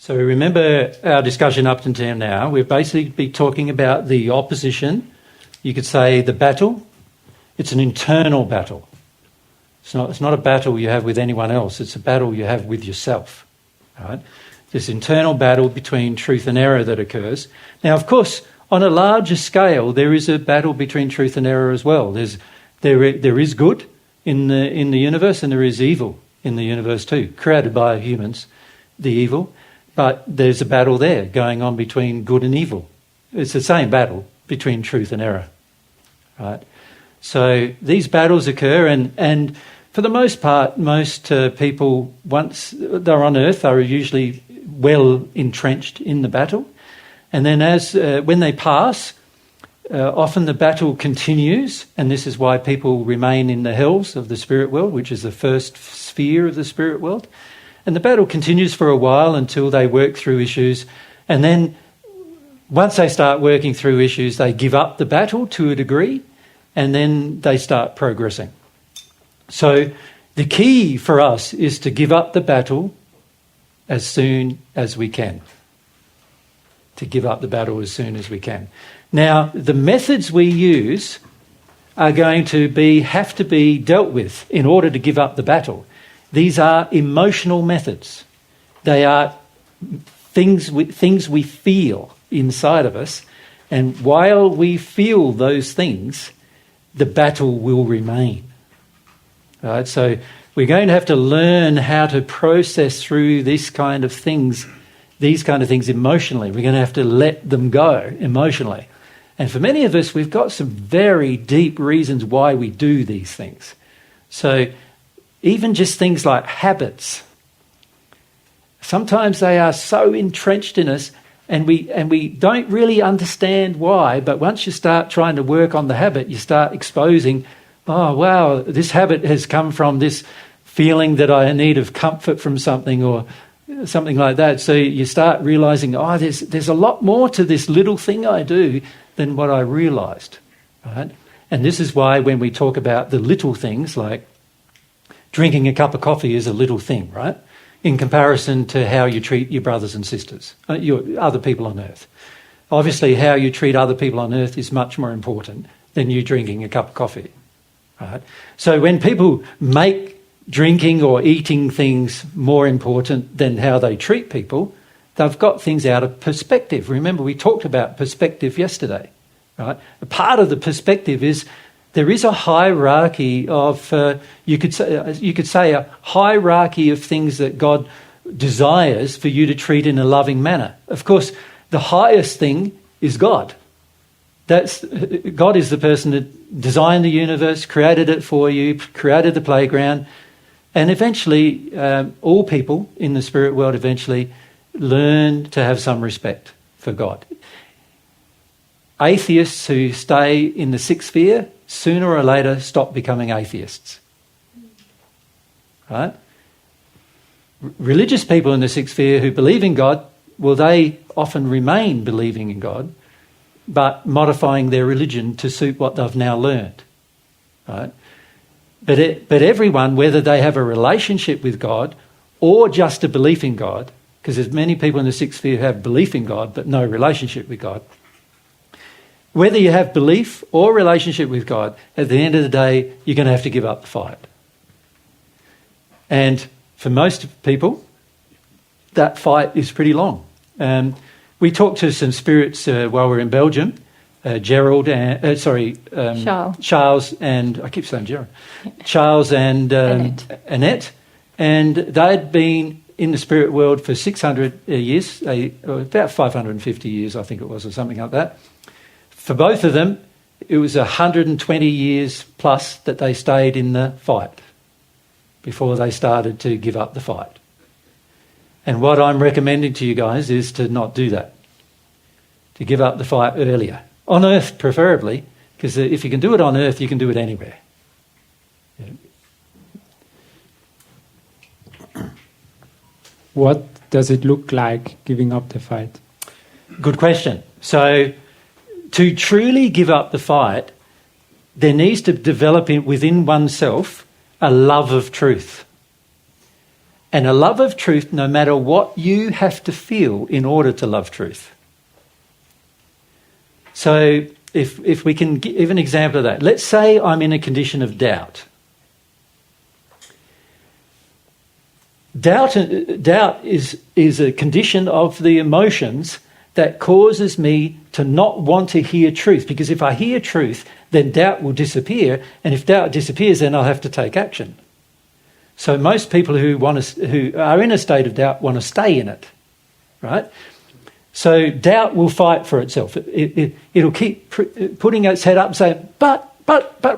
So remember our discussion up until now. We've basically been talking about the opposition. You could say the battle. It's an internal battle. It's not a battle you have with anyone else. It's a battle you have with yourself. Right? This internal battle between truth and error that occurs. Now, of course, on a larger scale, there is a battle between truth and error as well. There is good in the universe, and there is evil in the universe too, created by humans, the evil. But there's a battle there going on between good and evil. It's the same battle between truth and error. Right? So these battles occur, and for the most part, most people, once they're on Earth, are usually well entrenched in the battle. And then when they pass, often the battle continues, and this is why people remain in the hells of the spirit world, which is the first sphere of the spirit world. And the battle continues for a while until they work through issues. And then once they start working through issues, they give up the battle to a degree, and then they start progressing. So the key for us is to give up the battle as soon as we can. To give up the battle as soon as we can. Now, the methods we use are going to have to be dealt with in order to give up the battle. These are emotional methods. They are things we feel inside of us, and while we feel those things, the battle will remain. Right? So we're going to have to learn how to process through these kind of things emotionally. We're going to have to let them go emotionally. And for many of us, we've got some very deep reasons why we do these things. So even just things like habits, sometimes they are so entrenched in us, and we don't really understand why, but once you start trying to work on the habit, you start exposing, oh, wow, this habit has come from this feeling that I need of comfort from something or something like that. So you start realising, oh, there's a lot more to this little thing I do than what I realised. Right? And this is why when we talk about the little things, like drinking a cup of coffee is a little thing, right? In comparison to how you treat your brothers and sisters, other people on earth. Obviously, how you treat other people on earth is much more important than you drinking a cup of coffee. Right? So when people make drinking or eating things more important than how they treat people, they've got things out of perspective. Remember, we talked about perspective yesterday. Right? A part of the perspective is there is a hierarchy of, you could say a hierarchy of things that God desires for you to treat in a loving manner. Of course, the highest thing is God. God is the person that designed the universe, created it for you, created the playground, and eventually all people in the spirit world eventually learn to have some respect for God. Atheists who stay in the sixth sphere sooner or later stop becoming atheists. Right? Religious people in the sixth sphere who believe in God, well, they often remain believing in God, but modifying their religion to suit what they've now learned. Right? But everyone, whether they have a relationship with God or just a belief in God, because there's many people in the sixth sphere who have belief in God but no relationship with God, whether you have belief or relationship with God, at the end of the day, you're going to have to give up the fight. And for most people, that fight is pretty long. We talked to some spirits while we were in Belgium, Charles and, I keep saying Gerald, Charles and Annette, and they'd been in the spirit world for 600 years, about 550 years, I think it was, or something like that. For both of them, it was 120 years plus that they stayed in the fight before they started to give up the fight. And what I'm recommending to you guys is to not do that, to give up the fight earlier. On Earth, preferably, because if you can do it on Earth, you can do it anywhere. Yeah. What does it look like giving up the fight? Good question. So, to truly give up the fight, there needs to develop within oneself a love of truth. and a love of truth no matter what you have to feel in order to love truth. So if we can give an example of that. Let's say I'm in a condition of doubt. Doubt is a condition of the emotions that causes me to not want to hear truth. Because if I hear truth, then doubt will disappear. And if doubt disappears, then I'll have to take action. So most people who are in a state of doubt want to stay in it, right? So doubt will fight for itself. It'll keep putting its head up and saying, but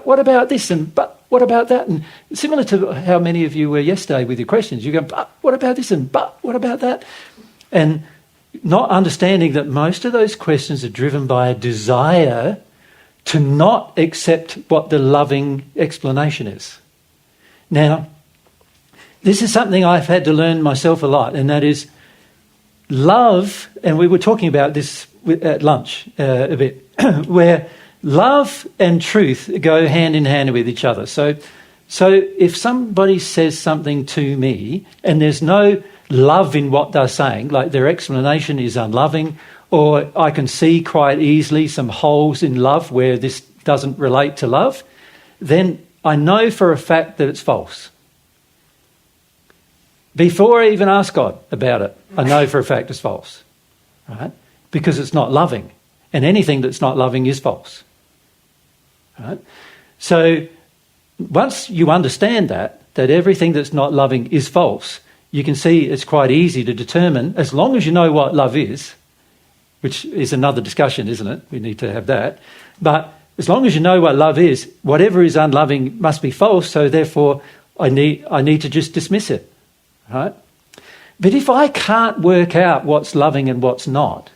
what about this? And but what about that? And similar to how many of you were yesterday with your questions, you go, but what about this? And but what about that? And not understanding that most of those questions are driven by a desire to not accept what the loving explanation is. Now, this is something I've had to learn myself a lot, and that is love, and we were talking about this at lunch a bit, where love and truth go hand in hand with each other. So if somebody says something to me and there's no love in what they're saying, like their explanation is unloving, or I can see quite easily some holes in love where this doesn't relate to love, then I know for a fact that it's false. Before I even ask God about it, I know for a fact it's false, right? Because it's not loving, and anything that's not loving is false, right? So once you understand that everything that's not loving is false, you can see it's quite easy to determine, as long as you know what love is, which is another discussion, isn't it? We need to have that. But as long as you know what love is, whatever is unloving must be false, so therefore I need to just dismiss it. Right? But if I can't work out what's loving and what's not,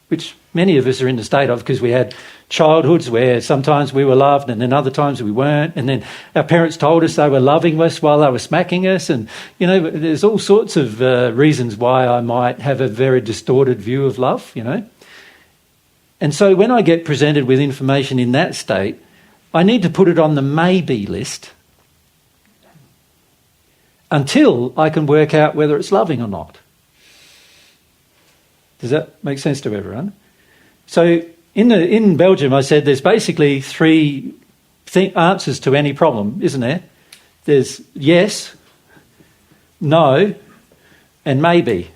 which many of us are in the state of because we had childhoods where sometimes we were loved and then other times we weren't, and then our parents told us they were loving us while they were smacking us, and there's all sorts of reasons why I might have a very distorted view of love, And so when I get presented with information in that state, I need to put it on the maybe list until I can work out whether it's loving or not. Does that make sense to everyone? So in Belgium, I said there's basically three answers to any problem, isn't there? There's yes, no, and maybe.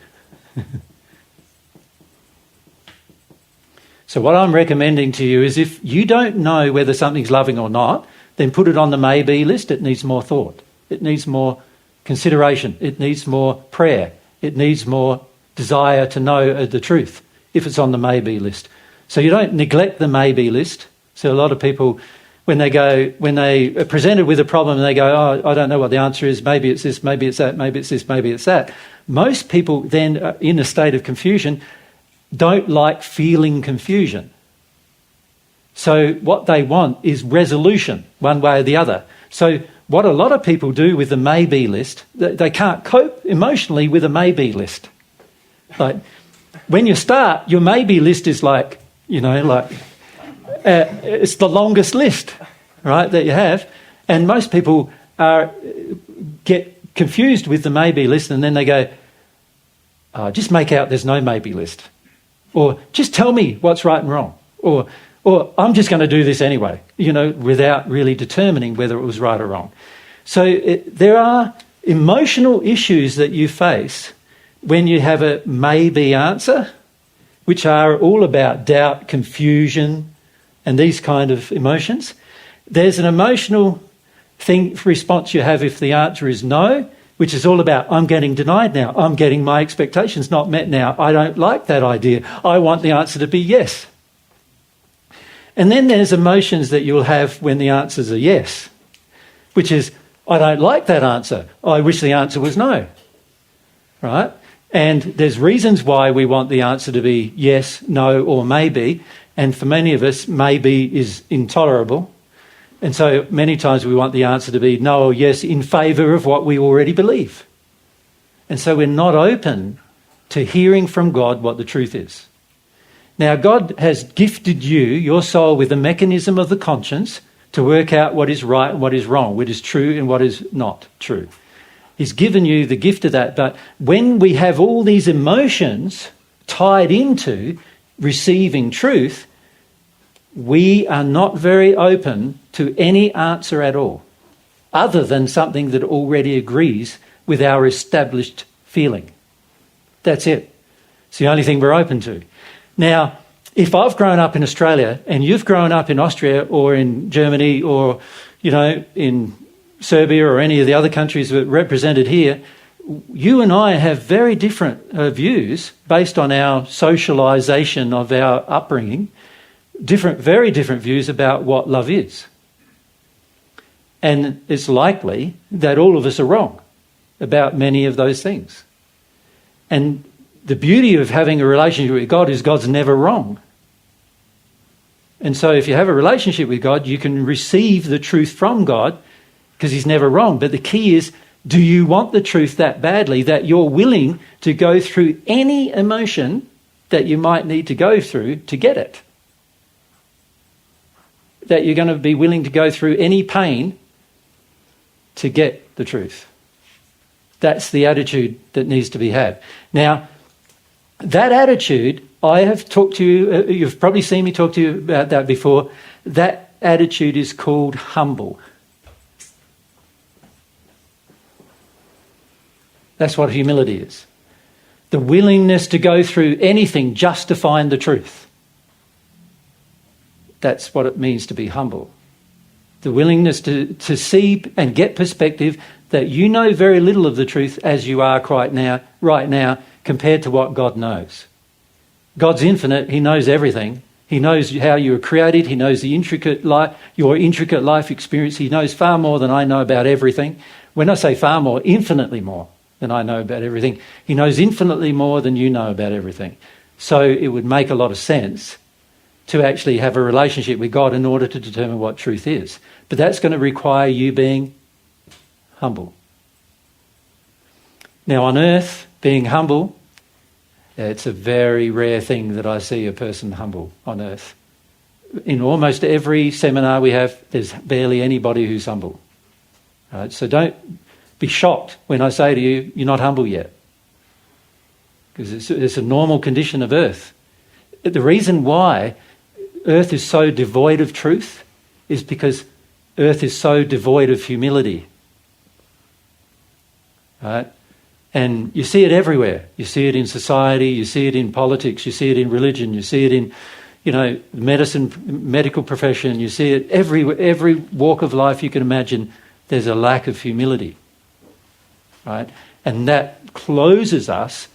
So what I'm recommending to you is if you don't know whether something's loving or not, then put it on the maybe list. It needs more thought. It needs more consideration. It needs more prayer. It needs more desire to know the truth if it's on the maybe list. So you don't neglect the maybe list. So a lot of people, when they are presented with a problem and they go, oh, I don't know what the answer is, maybe it's this, maybe it's that, maybe it's this, maybe it's that. Most people then are in a state of confusion, don't like feeling confusion. So what they want is resolution, one way or the other. So what a lot of people do with the maybe list, they can't cope emotionally with a maybe list. Like when you start, your maybe list is like, it's the longest list, right, that you have. And most people get confused with the maybe list, and then they go, just make out there's no maybe list. Or just tell me what's right and wrong. Or I'm just going to do this anyway, without really determining whether it was right or wrong. So there are emotional issues that you face when you have a maybe answer, which are all about doubt, confusion, and these kind of emotions. There's an emotional response you have if the answer is no, which is all about, I'm getting denied now. I'm getting my expectations not met now. I don't like that idea. I want the answer to be yes. And then there's emotions that you'll have when the answers are yes, which is, I don't like that answer. I wish the answer was no, right? And there's reasons why we want the answer to be yes, no, or maybe. And for many of us, maybe is intolerable. And so many times we want the answer to be no or yes in favour of what we already believe. And so we're not open to hearing from God what the truth is. Now, God has gifted you, your soul, with a mechanism of the conscience to work out what is right and what is wrong, what is true and what is not true. He's given you the gift of that. But when we have all these emotions tied into receiving truth, we are not very open to any answer at all, other than something that already agrees with our established feeling. That's it. It's the only thing we're open to. Now, if I've grown up in Australia and you've grown up in Austria or in Germany or, in Serbia or any of the other countries that are represented here, you and I have very different views based on our socialisation of our upbringing, very different views about what love is. And it's likely that all of us are wrong about many of those things. And the beauty of having a relationship with God is God's never wrong. And so if you have a relationship with God, you can receive the truth from God because he's never wrong. But the key is, do you want the truth that badly that you're willing to go through any emotion that you might need to go through to get it? That you're going to be willing to go through any pain to get the truth? That's the attitude that needs to be had. Now, that attitude, I have talked to you, you've probably seen me talk to you about that before. That attitude is called humble. That's what humility is. The willingness to go through anything just to find the truth. That's what it means to be humble. The willingness to see and get perspective that you know very little of the truth as you are right now, compared to what God knows. God's infinite. He knows everything. He knows how you were created. He knows your intricate life experience. He knows far more than I know about everything. When I say far more, infinitely more than I know about everything. He knows infinitely more than you know about everything. So it would make a lot of sense to actually have a relationship with God in order to determine what truth is. But that's going to require you being humble. Now on earth, being humble, it's a very rare thing that I see a person humble on earth. In almost every seminar we have, there's barely anybody who's humble. Right? So don't be shocked when I say to you, you're not humble yet. Because it's a normal condition of earth. The reason why earth is so devoid of truth is because earth is so devoid of humility. Right? And you see it everywhere. You see it in society, you see it in politics, you see it in religion, you see it in, medical profession, you see it every walk of life you can imagine. There's a lack of humility. Right? And that closes us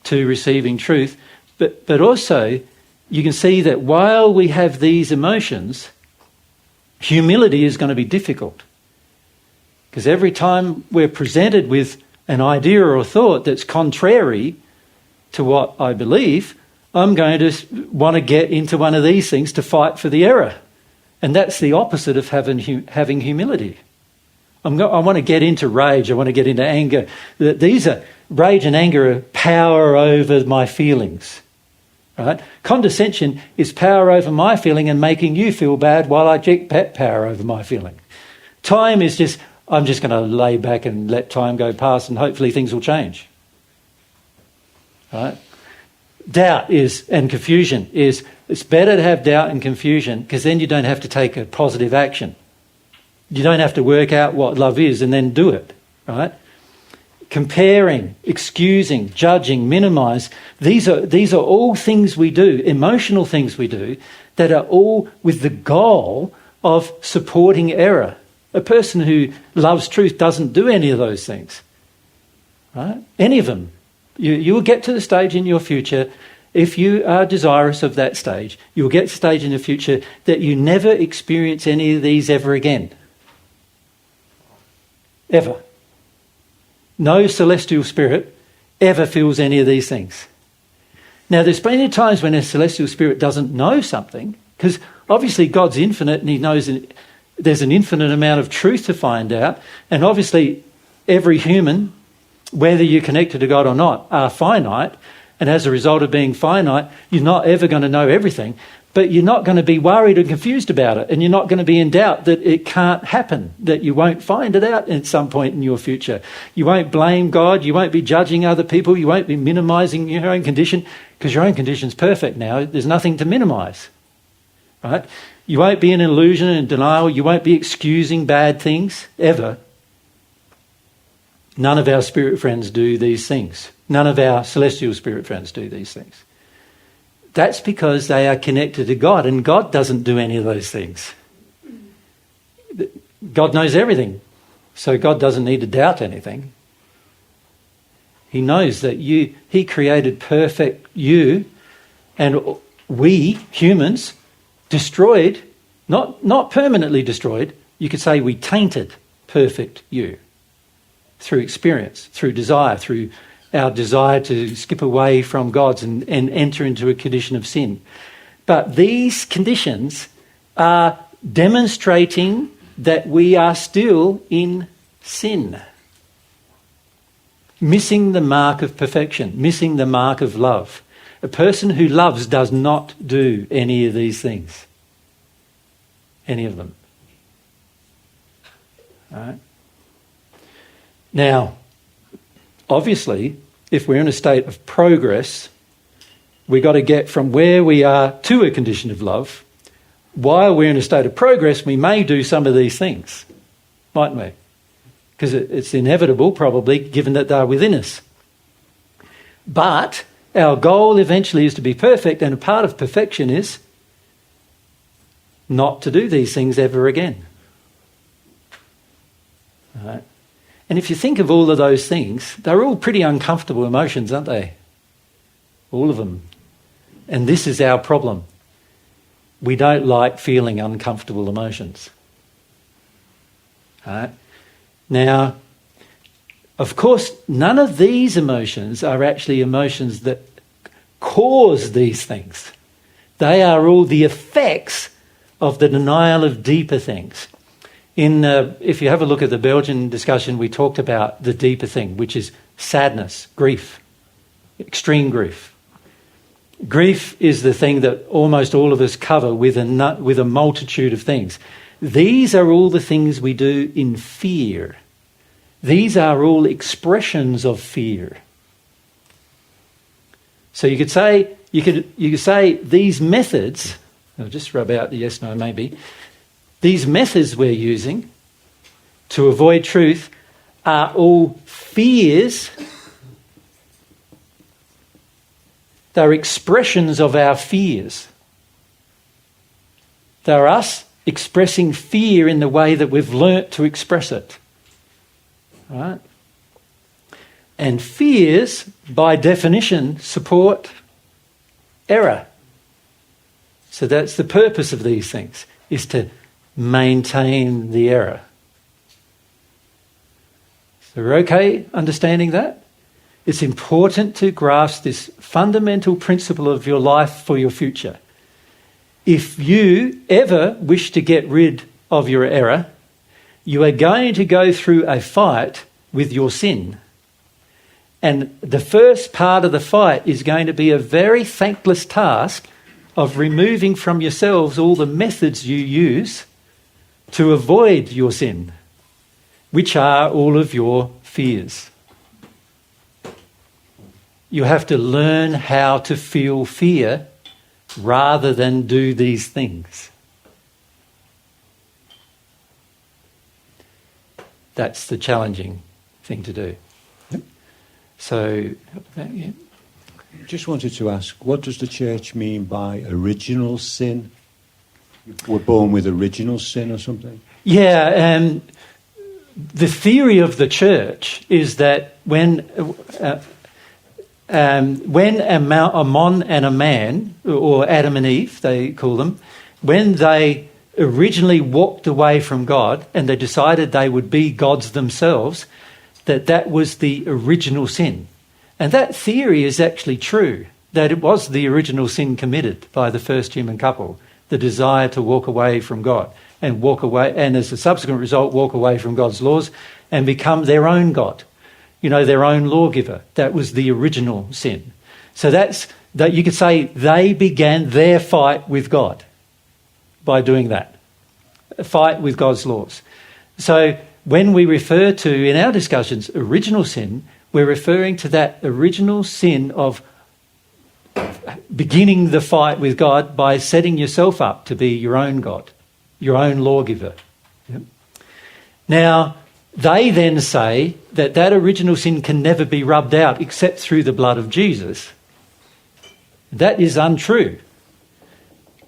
to receiving truth. But also, you can see that while we have these emotions, humility is going to be difficult. Because every time we're presented with an idea or a thought that's contrary to what I believe, I'm going to want to get into one of these things to fight for the error. And that's the opposite of having humility. I want to get into rage. I want to get into anger. Rage and anger are power over my feelings. Right? Condescension is power over my feeling and making you feel bad while I get power over my feeling. Time is just, I'm just going to lay back and let time go past and hopefully things will change. Right? Doubt and confusion is, it's better to have doubt and confusion because then you don't have to take a positive action. You don't have to work out what love is and then do it. Right? Comparing, excusing, judging, minimise, these are all things we do, emotional things we do, that are all with the goal of supporting error. A person who loves truth doesn't do any of those things. Right? Any of them. You will get to the stage in your future, if you are desirous of that stage, you will get to the stage in the future that you never experience any of these ever again. Ever. No celestial spirit ever feels any of these things. Now, there's plenty of times when a celestial spirit doesn't know something, because obviously God's infinite and he knows there's an infinite amount of truth to find out, and obviously every human, whether you're connected to God or not, are finite, and as a result of being finite, you're not ever going to know everything. but you're not going to be worried and confused about it, and you're not going to be in doubt that it can't happen, that you won't find it out at some point in your future. You won't blame God, you won't be judging other people, you won't be minimising your own condition, because your own condition's perfect now. There's nothing to minimise, right? You won't be in illusion and denial, you won't be excusing bad things, ever. None of our spirit friends do these things. None of our celestial spirit friends do these things. That's because they are connected to God, and God doesn't do any of those things. God knows everything, so God doesn't need to doubt anything. He knows that He created perfect you, and we, humans, destroyed, not permanently destroyed, you could say we tainted perfect you through experience, through desire, through our desire to skip away from God's and enter into a condition of sin. But these conditions are demonstrating that we are still in sin. Missing the mark of perfection, missing the mark of love. A person who loves does not do any of these things. Any of them. All right? Now, obviously, if we're in a state of progress, we've got to get from where we are to a condition of love. While we're in a state of progress, we may do some of these things, mightn't we? Because it's inevitable, probably, given that they're within us. But our goal eventually is to be perfect, and a part of perfection is not to do these things ever again. All right? And if you think of all of those things, they're all pretty uncomfortable emotions, aren't they? All of them. And this is our problem. We don't like feeling uncomfortable emotions. All right? Now, of course, none of these emotions are actually emotions that cause these things. They are all the effects of the denial of deeper things. If you have a look at the Belgian discussion, we talked about the deeper thing, which is sadness, grief, extreme grief. Grief is the thing that almost all of us cover with a multitude of things. These are all the things we do in fear. These are all expressions of fear. So you could say these methods. I'll just rub out the yes, no, maybe. These methods we're using to avoid truth are all fears. They're expressions of our fears. They're us expressing fear in the way that we've learnt to express it. Right? And fears, by definition, support error. So that's the purpose of these things, is to maintain the error. So we're okay understanding that? It's important to grasp this fundamental principle of your life for your future. If you ever wish to get rid of your error, you are going to go through a fight with your sin. And the first part of the fight is going to be a very thankless task of removing from yourselves all the methods you use to avoid your sin, which are all of your fears. You have to learn how to feel fear rather than do these things. That's the challenging thing to do. Yep. So, Just wanted to ask, what does the church mean by original sin? We're born with original sin or something? Yeah, the theory of the church is that when a mon and a man, or Adam and Eve, they call them, when they originally walked away from God and they decided they would be gods themselves, that was the original sin. And that theory is actually true, that it was the original sin committed by the first human couple, the desire to walk away from God and walk away, and as a subsequent result, walk away from God's laws and become their own God, their own lawgiver. That was the original sin. So that's that you could say they began their fight with God by doing that. A fight with God's laws. So when we refer to, in our discussions, original sin, we're referring to that original sin of beginning the fight with God by setting yourself up to be your own God, your own lawgiver. Yep. Now, they then say that that original sin can never be rubbed out except through the blood of Jesus. That is untrue.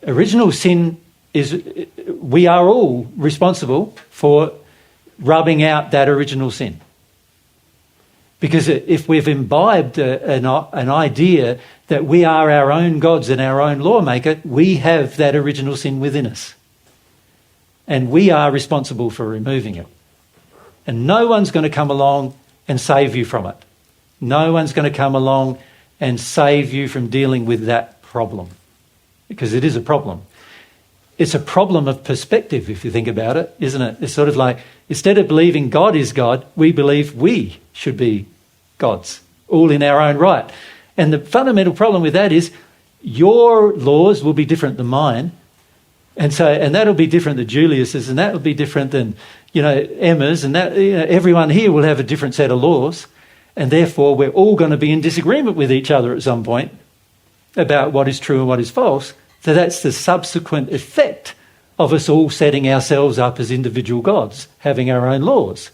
Original sin is, we are all responsible for rubbing out that original sin. Because if we've imbibed an idea that we are our own gods and our own lawmaker, we have that original sin within us. And we are responsible for removing it. And no one's going to come along and save you from it. No one's going to come along and save you from dealing with that problem. Because it is a problem. It's a problem of perspective, if you think about it, isn't it? It's sort of like, instead of believing God is God, we believe we should be gods, all in our own right. And the fundamental problem with that is your laws will be different than mine. And that'll be different than Julius's, and that'll be different than, Emma's, and that, everyone here will have a different set of laws. And therefore, we're all going to be in disagreement with each other at some point about what is true and what is false. So that's the subsequent effect of us all setting ourselves up as individual gods, having our own laws.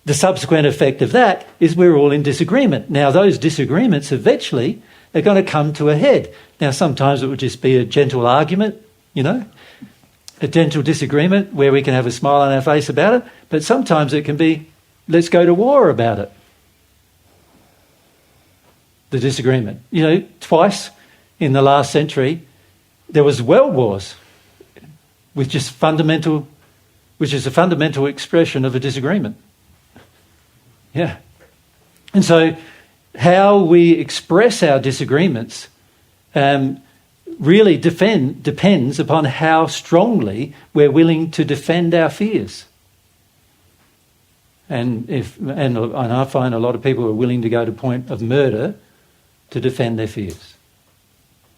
The subsequent effect of that is we're all in disagreement. Now, those disagreements eventually are going to come to a head. Now, sometimes it would just be a gentle argument, a gentle disagreement where we can have a smile on our face about it. But sometimes it can be, let's go to war about it. The disagreement. Twice in the last century, there was world wars, which is a fundamental expression of a disagreement. Yeah. And so how we express our disagreements really depends upon how strongly we're willing to defend our fears. And I find a lot of people are willing to go to the point of murder to defend their fears.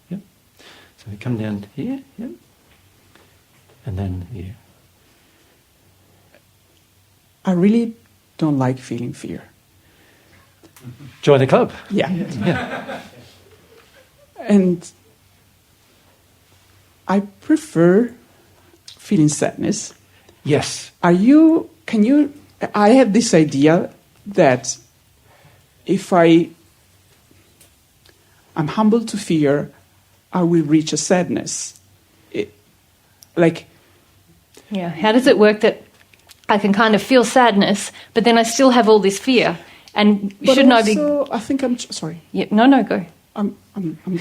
Yep. So we come down here, yep. And then here. I really don't like feeling fear. Join the club. Yeah. Yeah. And I prefer feeling sadness. Yes. I have this idea that if I'm humble to fear, I will reach a sadness. How does it work that I can kind of feel sadness, but then I still have all this fear? And shouldn't I be... I think sorry. Yeah, no, go. I'm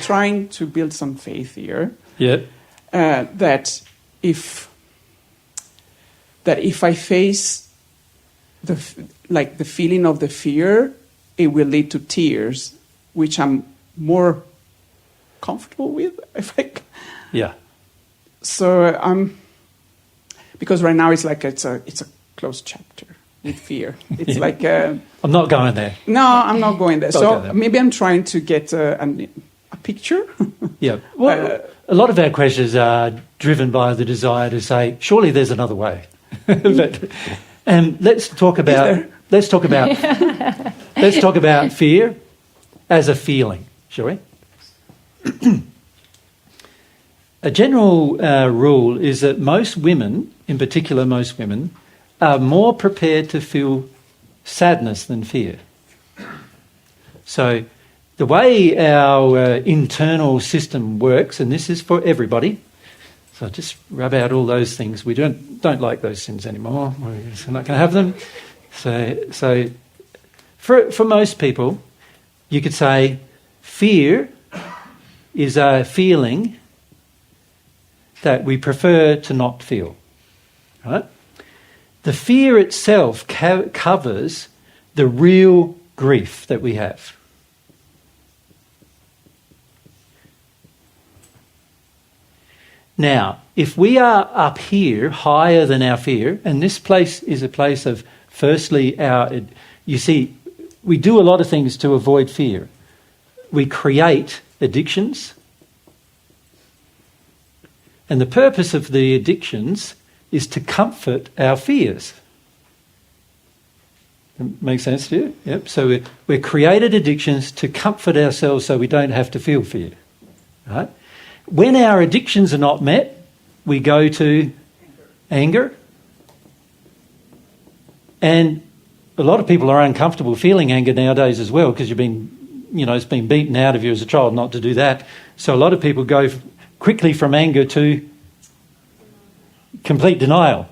trying to build some faith here. Yeah. That if I face the feeling of the fear, it will lead to tears, which I'm more comfortable with. Yeah. So because right now it's a closed chapter with fear. It's yeah. I'm not going there. No, I'm not going there. Don't So go there. maybe I'm trying to get a picture. Yeah. Well, a lot of our questions are driven by the desire to say, surely there's another way. But, let's talk about fear as a feeling, shall we? A general rule is that most women, in particular most women, are more prepared to feel sadness than fear. So the way our internal system works, and this is for everybody, so just rub out all those things. We don't like those sins anymore. We're not going to have them. So for most people, you could say fear is a feeling that we prefer to not feel. Right? The fear itself covers the real grief that we have. Now, if we are up here, higher than our fear, and this place is a place of, firstly, you see, we do a lot of things to avoid fear. We create addictions. And the purpose of the addictions is to comfort our fears. Make sense to you? Yep. So we're created addictions to comfort ourselves so we don't have to feel fear. Right? When our addictions are not met, we go to anger. And a lot of people are uncomfortable feeling anger nowadays as well because it's been beaten out of you as a child not to do that. So a lot of people go quickly from anger to complete denial,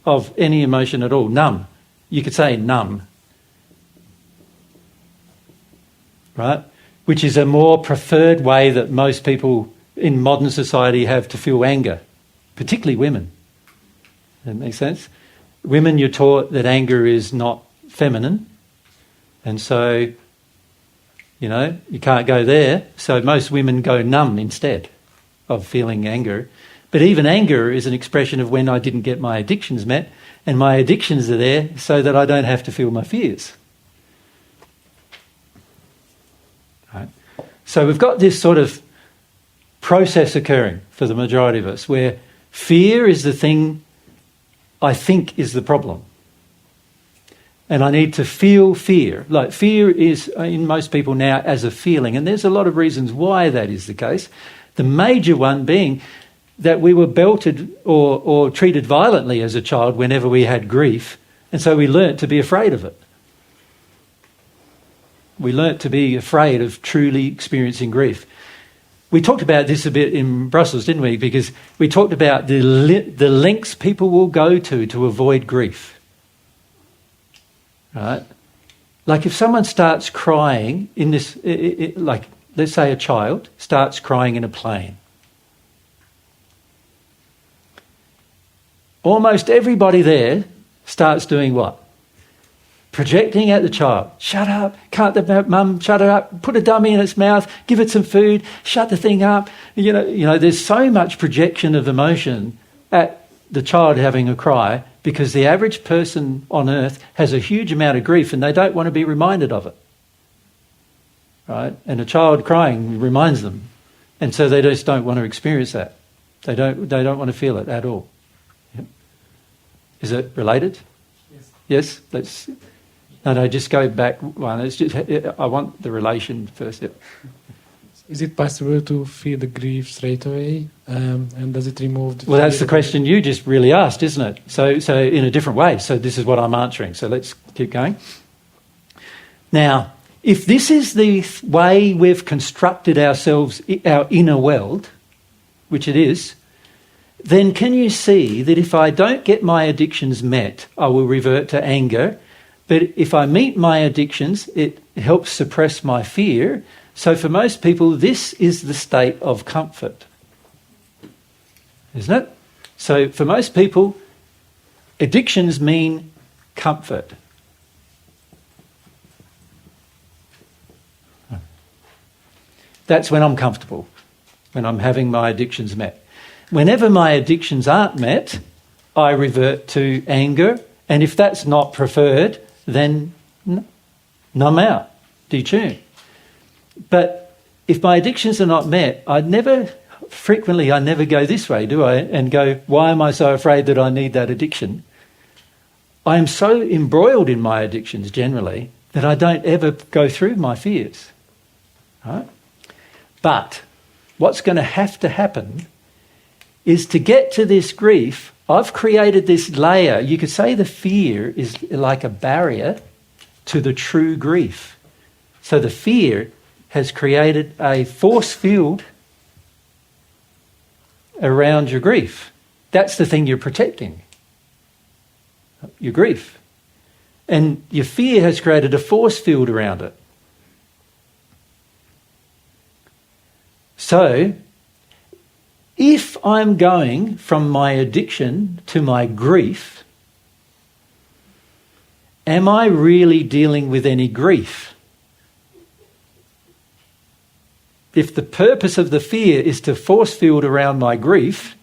of any emotion at all. Numb. You could say numb. Right? Which is a more preferred way that most people in modern society have to feel anger, particularly women. That makes sense? Women, you're taught that anger is not feminine, and so, you can't go there. So most women go numb instead of feeling anger. But even anger is an expression of when I didn't get my addictions met, and my addictions are there so that I don't have to feel my fears. Right? So we've got this sort of process occurring for the majority of us where fear is the thing I think is the problem. And I need to feel fear. Like fear is in most people now as a feeling, and there's a lot of reasons why that is the case. The major one being that we were belted or treated violently as a child whenever we had grief, and so we learnt to be afraid of it. We learnt to be afraid of truly experiencing grief. We talked about this a bit in Brussels, didn't we? Because we talked about the lengths people will go to avoid grief. Right? Like if someone starts crying in this, like let's say a child starts crying in a plane. Almost everybody there starts doing what? Projecting at the child. Shut up. Can't the mum shut it up? Put a dummy in its mouth. Give it some food. Shut the thing up. You know. There's so much projection of emotion at the child having a cry because the average person on earth has a huge amount of grief and they don't want to be reminded of it. Right? And a child crying reminds them, and so they just don't want to experience that. They don't want to feel it at all. Yep. Is it related? Yes. Let's. No, just go back one. I want the relation first. Yep. Is it possible to feel the grief straight away? And does it remove the Well, that's fear? the question you just really asked, isn't it? So in a different way. So this is what I'm answering. So let's keep going. Now, if this is the way we've constructed ourselves, our inner world, which it is, then can you see that if I don't get my addictions met, I will revert to anger. But if I meet my addictions, it helps suppress my fear. So for most people, this is the state of comfort. Isn't it? So for most people, addictions mean comfort. That's when I'm comfortable, when I'm having my addictions met. Whenever my addictions aren't met, I revert to anger. And if that's not preferred, then numb out, detune. But if my addictions are not met, I never go this way, do I? And go, why am I so afraid that I need that addiction? I am so embroiled in my addictions generally that I don't ever go through my fears. Right? But what's going to happen is to get to this grief, I've created this layer. You could say the fear is like a barrier to the true grief. So the fear has created a force field around your grief. That's the thing you're protecting, your grief. And your fear has created a force field around it. So, if I'm going from my addiction to my grief, am I really dealing with any grief? If the purpose of the fear is to force field around my grief,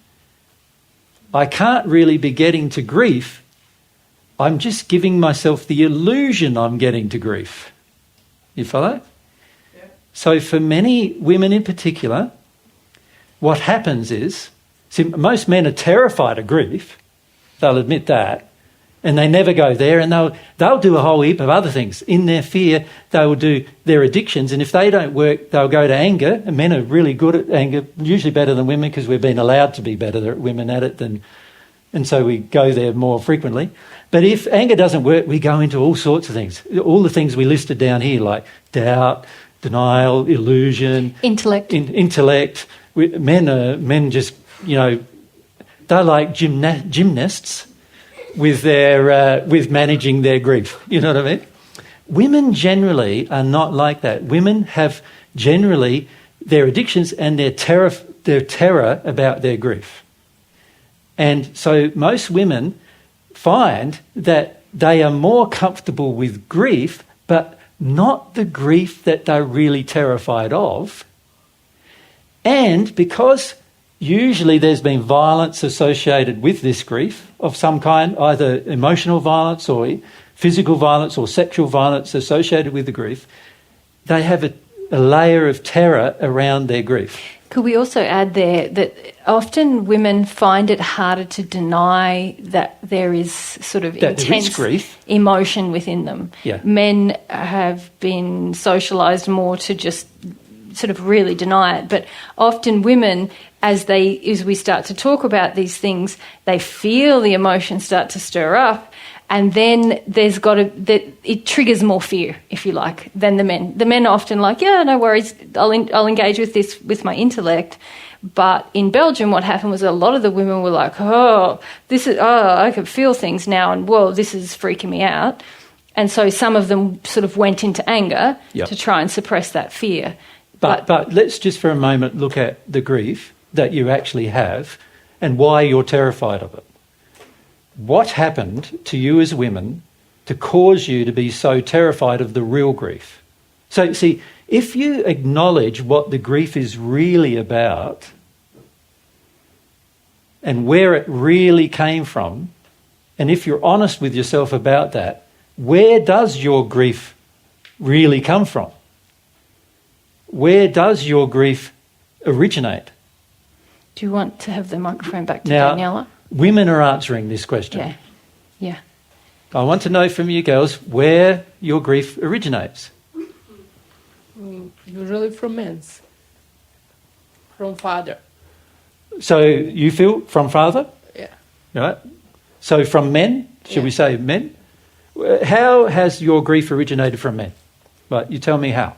I can't really be getting to grief. I'm just giving myself the illusion I'm getting to grief. You follow? Yeah. So for many women in particular, what happens is, see, most men are terrified of grief, they'll admit that, and they never go there, and they'll do a whole heap of other things. In their fear, they will do their addictions, and if they don't work, they'll go to anger, and men are really good at anger, usually better than women because we've been allowed to be better at women at it, and so we go there more frequently. But if anger doesn't work, we go into all sorts of things, all the things we listed down here, like doubt, denial, illusion, Intellect. intellect. Men just, they're like gymnasts with managing their grief. You know what I mean? Women generally are not like that. Women have generally their addictions and their terror about their grief. And so most women find that they are more comfortable with grief, but not the grief that they're really terrified of. And because usually there's been violence associated with this grief of some kind, either emotional violence or physical violence or sexual violence associated with the grief, they have a layer of terror around their grief. Could we also add there that often women find it harder to deny that there is sort of That there is intense grief. emotion within them? Yeah. Men have been socialised more to just sort of really deny it, but often women, as we start to talk about these things, they feel the emotions start to stir up, and then it triggers more fear, if you like, than the men. The men are often like, yeah, no worries, I'll engage with this with my intellect. But in Belgium, what happened was a lot of the women were like, I can feel things now, and whoa, this is freaking me out. And so some of them sort of went into anger to try and suppress that fear. But let's just for a moment look at the grief that you actually have and why you're terrified of it. What happened to you as women to cause you to be so terrified of the real grief? So, see, if you acknowledge what the grief is really about and where it really came from, and if you're honest with yourself about that, where does your grief really come from? Where does your grief originate? Do you want to have the microphone back to Now, Daniela? women are answering this question. Yeah. I want to know from you girls where your grief originates. Usually from men, from father. So you feel from father? Yeah. Right? So from men? Should we say men? How has your grief originated from men? Right, you tell me how.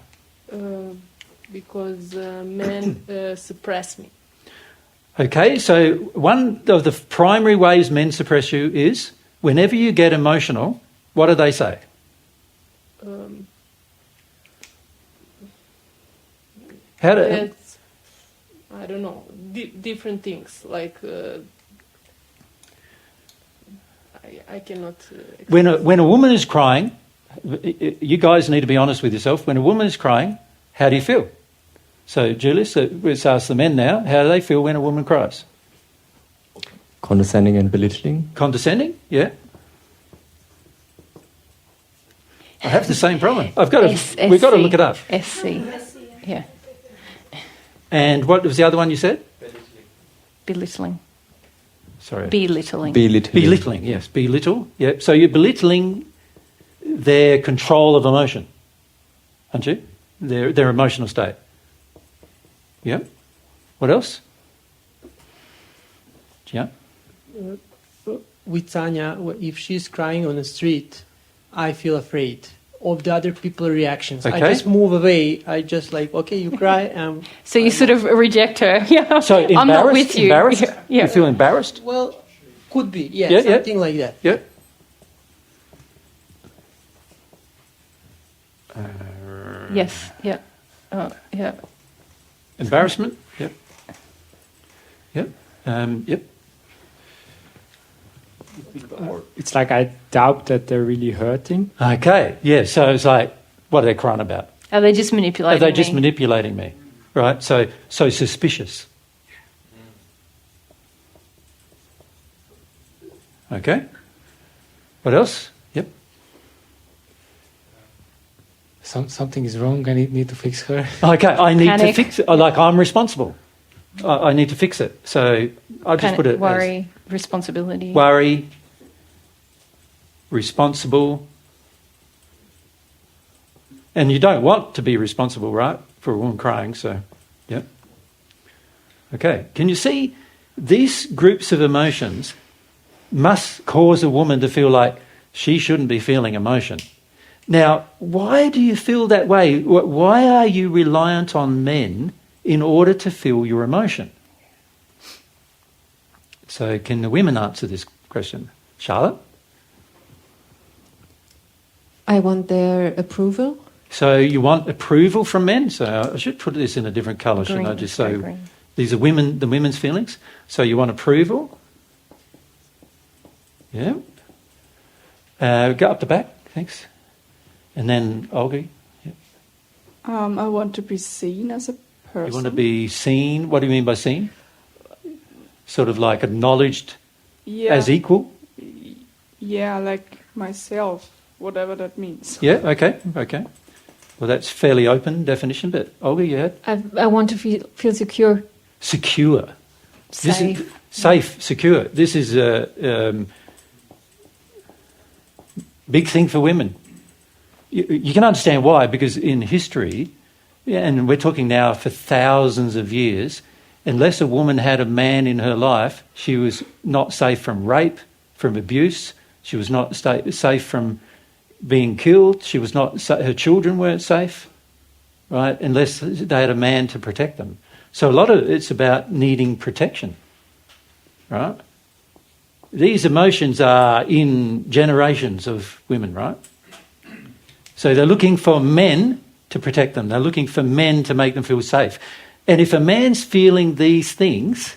Because men suppress me. Okay, so one of the primary ways men suppress you is whenever you get emotional, what do they say? It's, I don't know, different things. Like, I cannot... When a woman is crying, you guys need to be honest with yourself. When a woman is crying, how do you feel? So, Julius, let's ask the men now. How do they feel when a woman cries? Condescending and belittling. Condescending? Yeah. I have the same problem. We've got to look it up. SC. Yeah. And what was the other one you said? Belittling. Sorry. Belittling. Belittling, yes. Belittle. Yeah. So you're belittling their control of emotion, aren't you? Their emotional state. Yeah. What else? Yeah. With Tanya, if she's crying on the street, I feel afraid of the other people's reactions. Okay. I just move away. I just like, okay, you cry. So you sort of reject her. Yeah. So I'm not with you. Embarrassed? Yeah. You feel embarrassed? Well, could be, yeah, Yeah, something like that. Yeah. Yes. Yeah. Yeah. Embarrassment? Yep. Yep. Yep. It's like I doubt that they're really hurting. Okay. Yeah. So it's like, what are they crying about? Are they just manipulating Are they just me? manipulating me? Right. So suspicious. Okay. What else? Yep. something is wrong. I need to fix her. Okay, I need to Panic. fix it. Like, I'm responsible. I need to fix it. So I'll just put it worry, responsibility. as worry, responsible. And you don't want to be responsible, right, for a woman crying, so, yeah. Okay, can you see these groups of emotions must cause a woman to feel like she shouldn't be feeling emotion. Now, why do you feel that way? Why are you reliant on men in order to feel your emotion? So can the women answer this question? Charlotte? I want their approval. So you want approval from men? So I should put this in a different colour, shouldn't I? Green, Just very so green. these are women, the women's feelings. So you want approval? Yeah. Go up the back, thanks. And then Olga. Yeah. I want to be seen as a person. You want to be seen? What do you mean by seen? Sort of like acknowledged as equal? Yeah, like myself, whatever that means. Yeah, okay. Well, that's fairly open definition, but Olga, you had? I want to feel secure, Secure. safe. Safe, secure. This is a big thing for women. You can understand why, because in history, and we're talking now for thousands of years, unless a woman had a man in her life, she was not safe from rape, from abuse. She was not safe from being killed. She was not. Her children weren't safe, right? Unless they had a man to protect them. So a lot of it's about needing protection, right? These emotions are in generations of women, right? So they're looking for men to protect them. They're looking for men to make them feel safe. And if a man's feeling these things,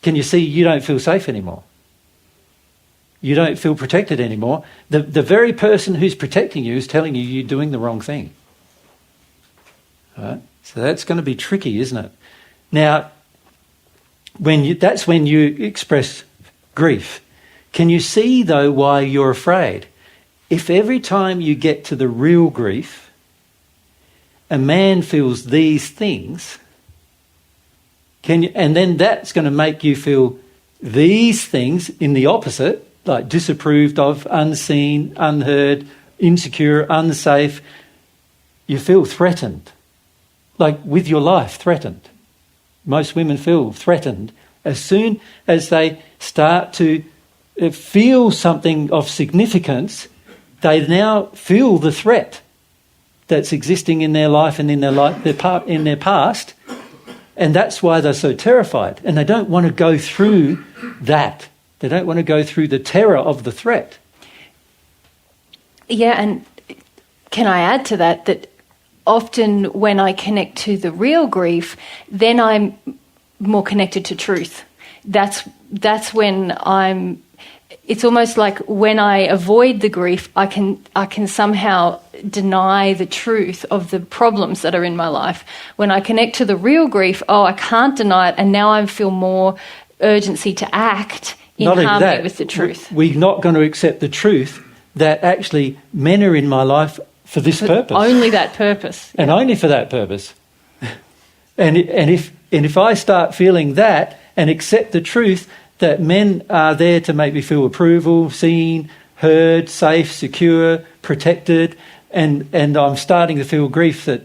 can you see you don't feel safe anymore? You don't feel protected anymore. The very person who's protecting you is telling you you're doing the wrong thing. Right? So that's going to be tricky, isn't it? Now, that's when you express grief. Can you see, though, why you're afraid? If every time you get to the real grief, a man feels these things, and then that's going to make you feel these things in the opposite, like disapproved of, unseen, unheard, insecure, unsafe. You feel threatened, like with your life threatened. Most women feel threatened as soon as they start to feel something of significance. They now feel the threat that's existing in their life and in their past, and that's why they're so terrified. And they don't want to go through that. They don't want to go through the terror of the threat. Yeah, and can I add to that that often when I connect to the real grief, then I'm more connected to truth. That's when it's almost like when I avoid the grief, I can somehow deny the truth of the problems that are in my life. When I connect to the real grief, I can't deny it, and now I feel more urgency to act in harmony with the truth. We're not going to accept the truth that actually men are in my life for this purpose. Only that purpose. And only for that purpose. And if I start feeling that and accept the truth that men are there to make me feel approval, seen, heard, safe, secure, protected, and I'm starting to feel grief, that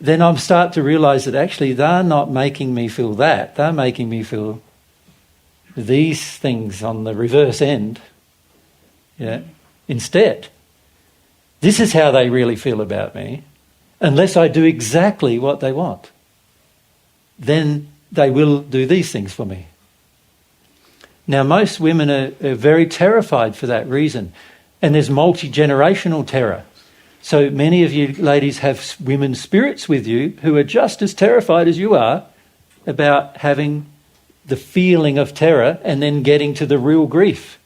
then I'm start to realise that actually they're not making me feel that. They're making me feel these things on the reverse end. Yeah. Instead, this is how they really feel about me. Unless I do exactly what they want, then they will do these things for me. Now, most women are very terrified for that reason. And there's multi-generational terror. So many of you ladies have women spirits with you who are just as terrified as you are about having the feeling of terror and then getting to the real grief.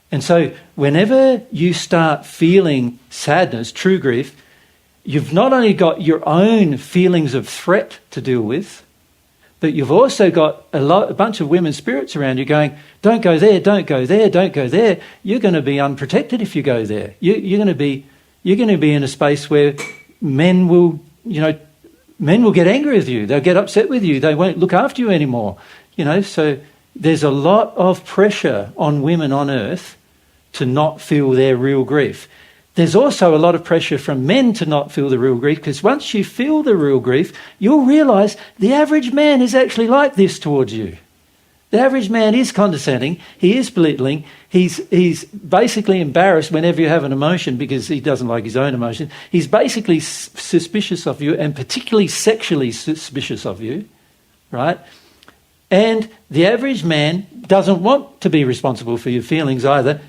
And so whenever you start feeling sadness, true grief, you've not only got your own feelings of threat to deal with, but you've also got a bunch of women spirits around you going, don't go there, don't go there, don't go there. You're going to be unprotected if you go there. You're going to be you're going to be in a space where men will get angry with you. They'll get upset with you. They won't look after you anymore. So there's a lot of pressure on women on earth to not feel their real grief. There's also a lot of pressure from men to not feel the real grief, because once you feel the real grief, you'll realise the average man is actually like this towards you. The average man is condescending, he is belittling, he's basically embarrassed whenever you have an emotion because he doesn't like his own emotion. He's basically suspicious of you, and particularly sexually suspicious of you, right? And the average man doesn't want to be responsible for your feelings either.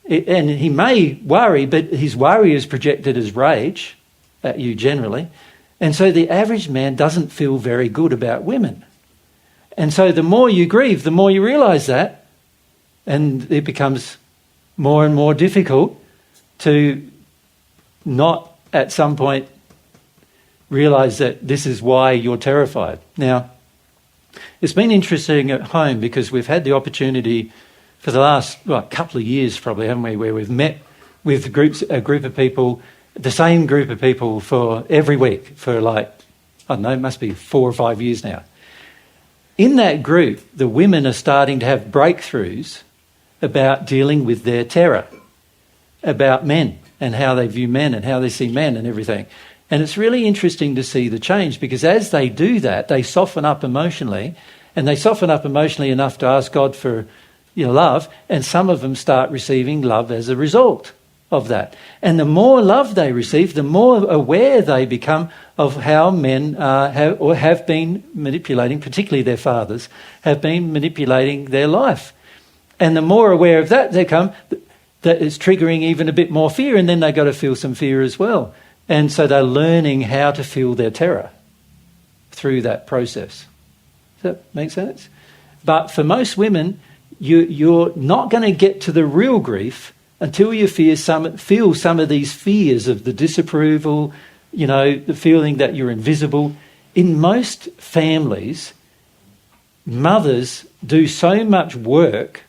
And he may worry, but his worry is projected as rage at you generally. And so the average man doesn't feel very good about women. And so the more you grieve, the more you realise that, and it becomes more and more difficult to not at some point realise that this is why you're terrified. Now, it's been interesting at home because we've had the opportunity for the last couple of years probably, haven't we, where we've met with a group of people, the same group of people for every week for it must be 4 or 5 years now. In that group, the women are starting to have breakthroughs about dealing with their terror, about men and how they view men and how they see men and everything. And it's really interesting to see the change, because as they do that, they soften up emotionally, and they soften up emotionally enough to ask God for love, and some of them start receiving love as a result of that. And the more love they receive, the more aware they become of how men have been manipulating, particularly their fathers, have been manipulating their life. And the more aware of that they come, that is triggering even a bit more fear, and then they've got to feel some fear as well. And so they're learning how to feel their terror through that process. Does that make sense? But for most women, you're not going to get to the real grief until you feel some of these fears of the disapproval, the feeling that you're invisible. In most families, mothers do so much work,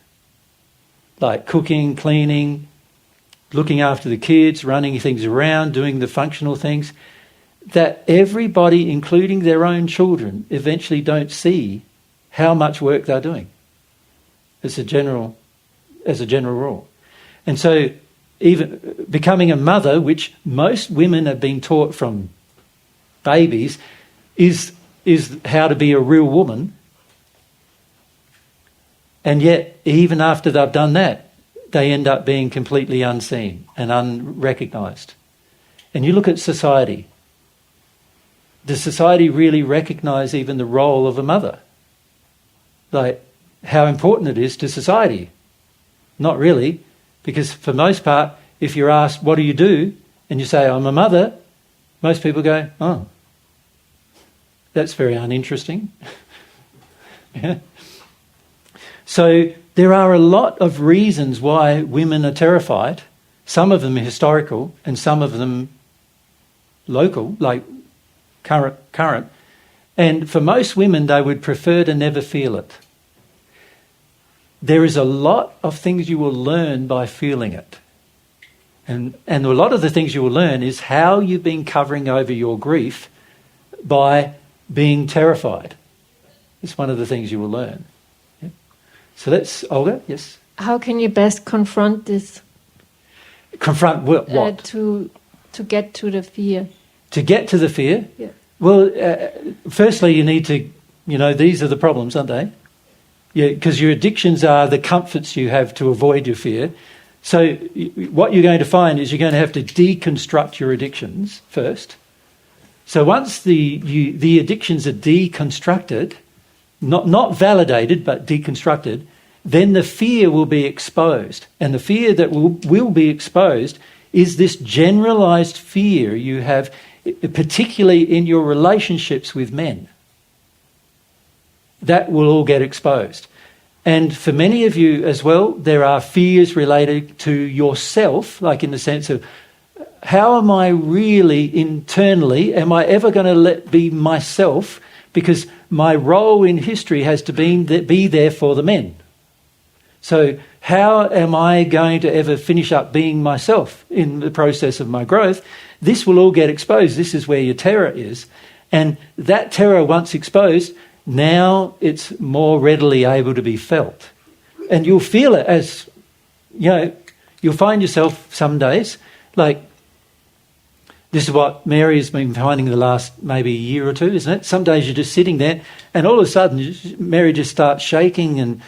like cooking, cleaning, looking after the kids, running things around, doing the functional things, that everybody, including their own children, eventually don't see how much work they're doing as a general rule. And so even becoming a mother, which most women have been taught from babies, is how to be a real woman. And yet, even after they've done that, they end up being completely unseen and unrecognised. And you look at society. Does society really recognise even the role of a mother? Like, how important it is to society? Not really. Because for most part, if you're asked, what do you do? And you say, I'm a mother, most people go, oh, that's very uninteresting. Yeah. So there are a lot of reasons why women are terrified. Some of them are historical and some of them local, like current. And for most women, they would prefer to never feel it. There is a lot of things you will learn by feeling it. And a lot of the things you will learn is how you've been covering over your grief by being terrified. It's one of the things you will learn. Yeah. So that's, Olga, yes? How can you best confront this? Confront what? To get to the fear. To get to the fear? Yeah. Well, firstly, you need to, these are the problems, aren't they? Yeah, because your addictions are the comforts you have to avoid your fear. So what you're going to find is you're going to have to deconstruct your addictions first. So once the addictions are deconstructed, not validated but deconstructed, then the fear will be exposed. And the fear that will be exposed is this generalised fear you have, particularly in your relationships with men. That will all get exposed. And for many of you as well, there are fears related to yourself, like in the sense of, how am I really internally, am I ever going to let be myself? Because my role in history has to be there for the men. So how am I going to ever finish up being myself in the process of my growth? This will all get exposed. This is where your terror is. And that terror, once exposed, now it's more readily able to be felt. And you'll feel it as, you'll find yourself some days, like, this is what Mary has been finding the last maybe year or two, isn't it? Some days you're just sitting there and all of a sudden Mary just starts shaking and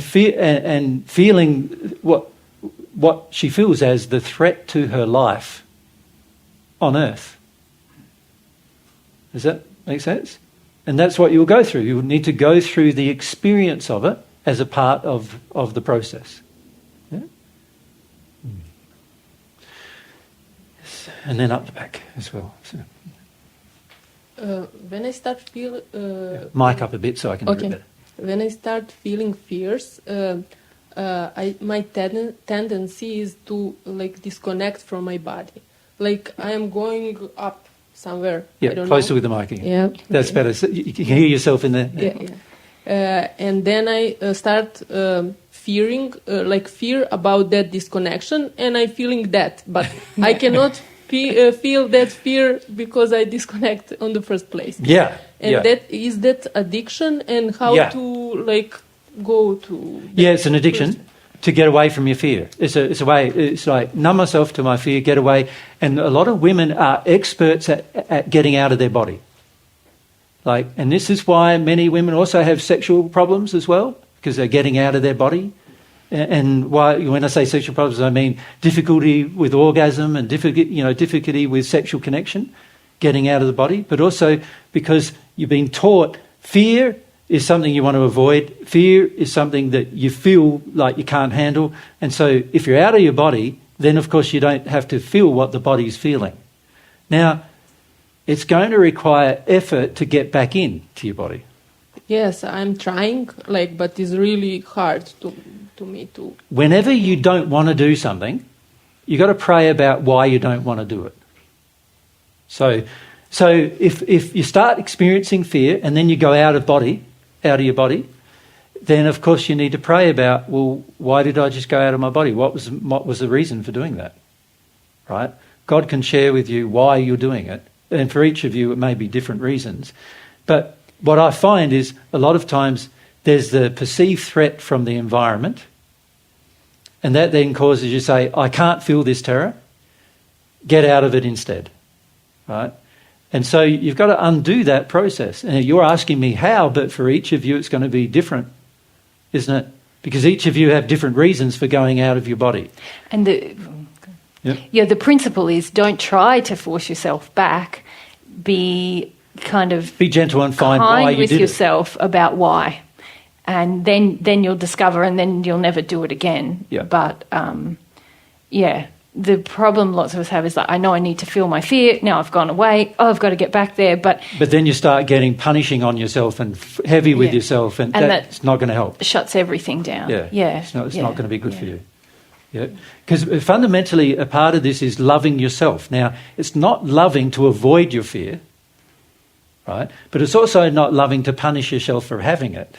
feeling what she feels as the threat to her life on earth. Does that make sense? And that's what you'll go through. You'll need to go through the experience of it as a part of the process. Yeah? Yes. And then up the back as well. So, When I start feel mic up a bit so I can do it better. When I start feeling fears, my tendency is to disconnect from my body. Like I am going up somewhere. I Yeah, don't closer know. with the mic again. Yeah, That's okay. better. So you can hear yourself in there. Yeah. And then I start fearing, fear about that disconnection, and I'm feeling that, but I cannot feel that fear because I disconnect on the first place. Yeah. And that addiction, and how to go to. Yeah, it's an addiction to get away from your fear. It's a way. It's like numb myself to my fear, get away. And a lot of women are experts at getting out of their body. And this is why many women also have sexual problems as well, because they're getting out of their body. And why, when I say sexual problems, I mean difficulty with orgasm and difficulty with sexual connection, getting out of the body. But also because you've been taught fear is something you want to avoid. Fear is something that you feel like you can't handle. And so if you're out of your body, then of course you don't have to feel what the body's feeling. Now, it's going to require effort to get back into your body. Yes, I'm trying, but it's really hard to me to. Whenever you don't want to do something, you've got to pray about why you don't want to do it. So if you start experiencing fear and then you go out of your body, then of course you need to pray about, well, why did I just go out of my body? What was the reason for doing that? Right? God can share with you why you're doing it. And for each of you, it may be different reasons. But what I find is a lot of times there's the perceived threat from the environment, and that then causes you to say, I can't feel this terror. Get out of it instead. Right? And so you've got to undo that process. And you're asking me how, but for each of you it's going to be different, isn't it? Because each of you have different reasons for going out of your body. And the principle is don't try to force yourself back. Be gentle and find why you with did yourself about why. And then you'll discover, and then you'll never do it again. Yeah. But, the problem lots of us have is I know I need to feel my fear. Now I've gone away. Oh, I've got to get back there. But then you start getting punishing on yourself and heavy with yourself, and that's not going to help. Shuts everything down. Yeah. It's not going to be good for you. Yeah. Because fundamentally a part of this is loving yourself. Now, it's not loving to avoid your fear, right? But it's also not loving to punish yourself for having it.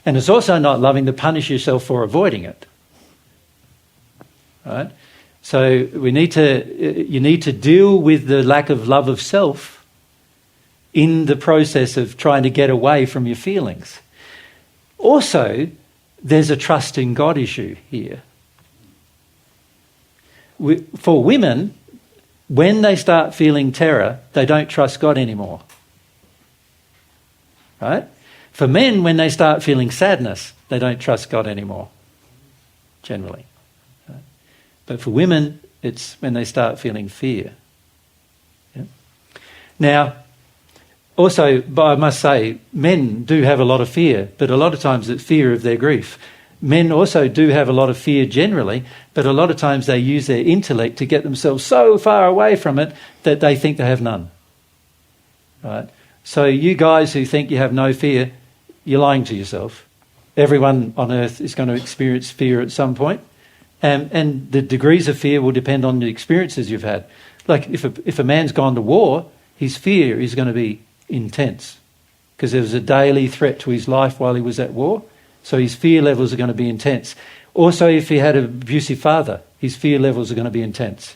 And it's also not loving to punish yourself for avoiding it. Right? So you need to deal with the lack of love of self in the process of trying to get away from your feelings. Also, there's a trust in God issue here. For women, when they start feeling terror, they don't trust God anymore. Right? For men, when they start feeling sadness, they don't trust God anymore, generally. Right? But for women, it's when they start feeling fear. Yeah? Now, also, but I must say, men do have a lot of fear, but a lot of times it's fear of their grief. Men also do have a lot of fear generally, but a lot of times they use their intellect to get themselves so far away from it that they think they have none. Right? So you guys who think you have no fear, you're lying to yourself. Everyone on earth is going to experience fear at some point, and the degrees of fear will depend on the experiences you've had. Like if a man's gone to war, his fear is going to be intense because there was a daily threat to his life while he was at war. So his fear levels are going to be intense. Also, if he had an abusive father, his fear levels are going to be intense,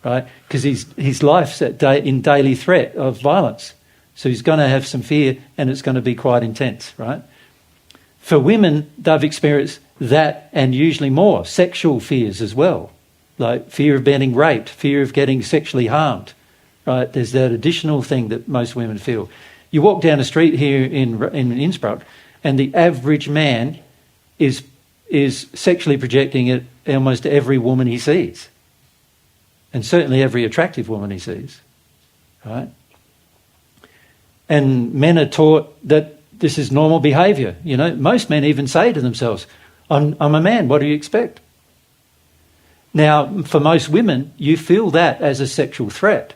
right? Because his life's in daily threat of violence. So he's going to have some fear, and it's going to be quite intense, right? For women, they've experienced that and usually more. Sexual fears as well, like fear of being raped, fear of getting sexually harmed, right? There's that additional thing that most women feel. You walk down the street here in Innsbruck, and the average man is sexually projecting at almost every woman he sees, and certainly every attractive woman he sees, right? And men are taught that this is normal behaviour. You know, most men even say to themselves, I'm a man, what do you expect? Now, for most women, you feel that as a sexual threat.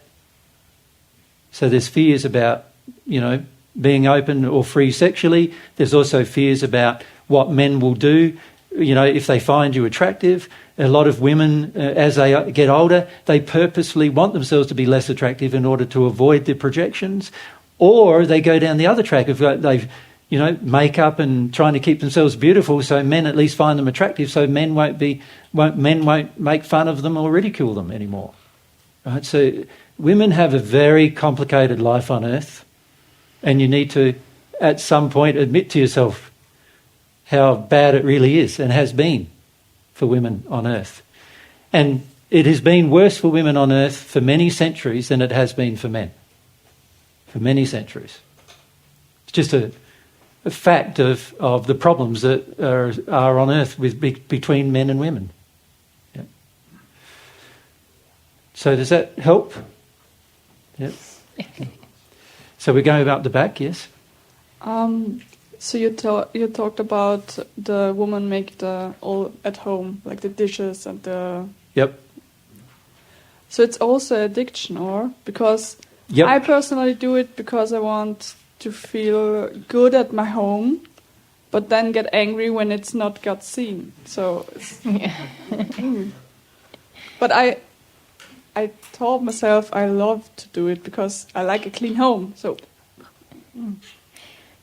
So there's fears about, you know, being open or free sexually. There's also fears about what men will do, you know, if they find you attractive. A lot of women, as they get older, they purposefully want themselves to be less attractive in order to avoid the projections. Or they go down the other track of they've, you know, makeup and trying to keep themselves beautiful, so men at least find them attractive, so men won't make fun of them or ridicule them anymore. Right? So women have a very complicated life on earth, and you need to, at some point, admit to yourself how bad it really is and has been for women on earth. And it has been worse for women on earth for many centuries than it has been for men. For many centuries. It's just a fact of the problems that are on earth between men and women. Yeah. So does that help? Yep. So we're going up the back, yes? So you talked about the woman make the all at home, like the dishes and the... Yep. So it's also addiction, or? Because yep. I personally do it because I want to feel good at my home, but then get angry when it's not got seen. So, but I told myself I love to do it because I like a clean home. So,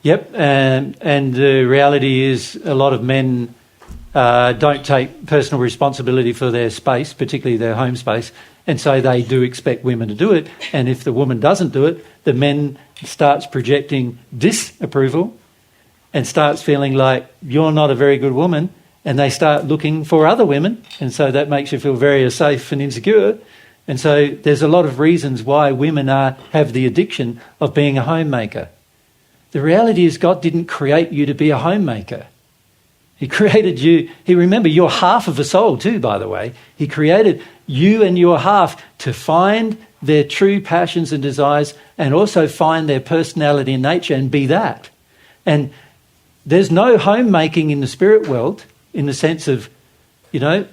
Yep, and the reality is a lot of men don't take personal responsibility for their space, particularly their home space, and so they do expect women to do it. And if the woman doesn't do it, the men starts projecting disapproval and starts feeling like you're not a very good woman, and they start looking for other women, and so that makes you feel very unsafe and insecure. And so there's a lot of reasons why women have the addiction of being a homemaker. The reality is God didn't create you to be a homemaker. He created you, remember, you're half of a soul too, by the way. He created you and your half to find their true passions and desires and also find their personality and nature and be that. And there's no homemaking in the spirit world in the sense of, no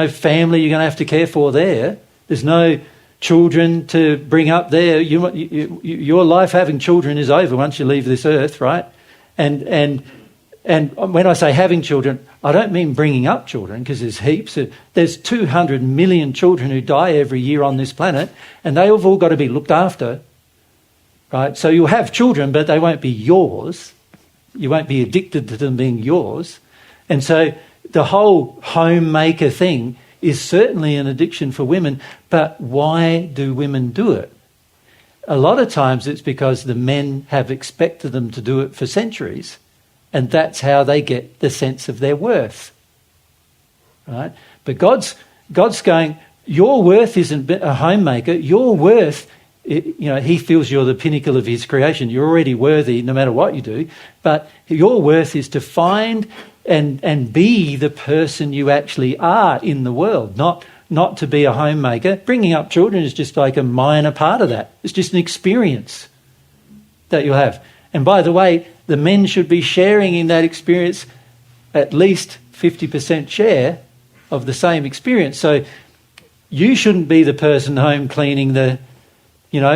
family you're going to have to care for there. There's no children to bring up there. Your life having children is over once you leave this earth, right? And when I say having children, I don't mean bringing up children, because there's heaps. There's 200 million children who die every year on this planet, and they have all got to be looked after, right? So you'll have children, but they won't be yours. You won't be addicted to them being yours. And so the whole homemaker thing is certainly an addiction for women, but why do women do it? A lot of times it's because the men have expected them to do it for centuries, and that's how they get the sense of their worth, right? But God's going, your worth isn't a homemaker. Your worth, he feels you're the pinnacle of his creation. You're already worthy no matter what you do, but your worth is to find and be the person you actually are in the world, not to be a homemaker. Bringing up children is just like a minor part of that. It's just an experience that you'll have. And by the way, the men should be sharing in that experience at least 50% share of the same experience. So you shouldn't be the person home cleaning the,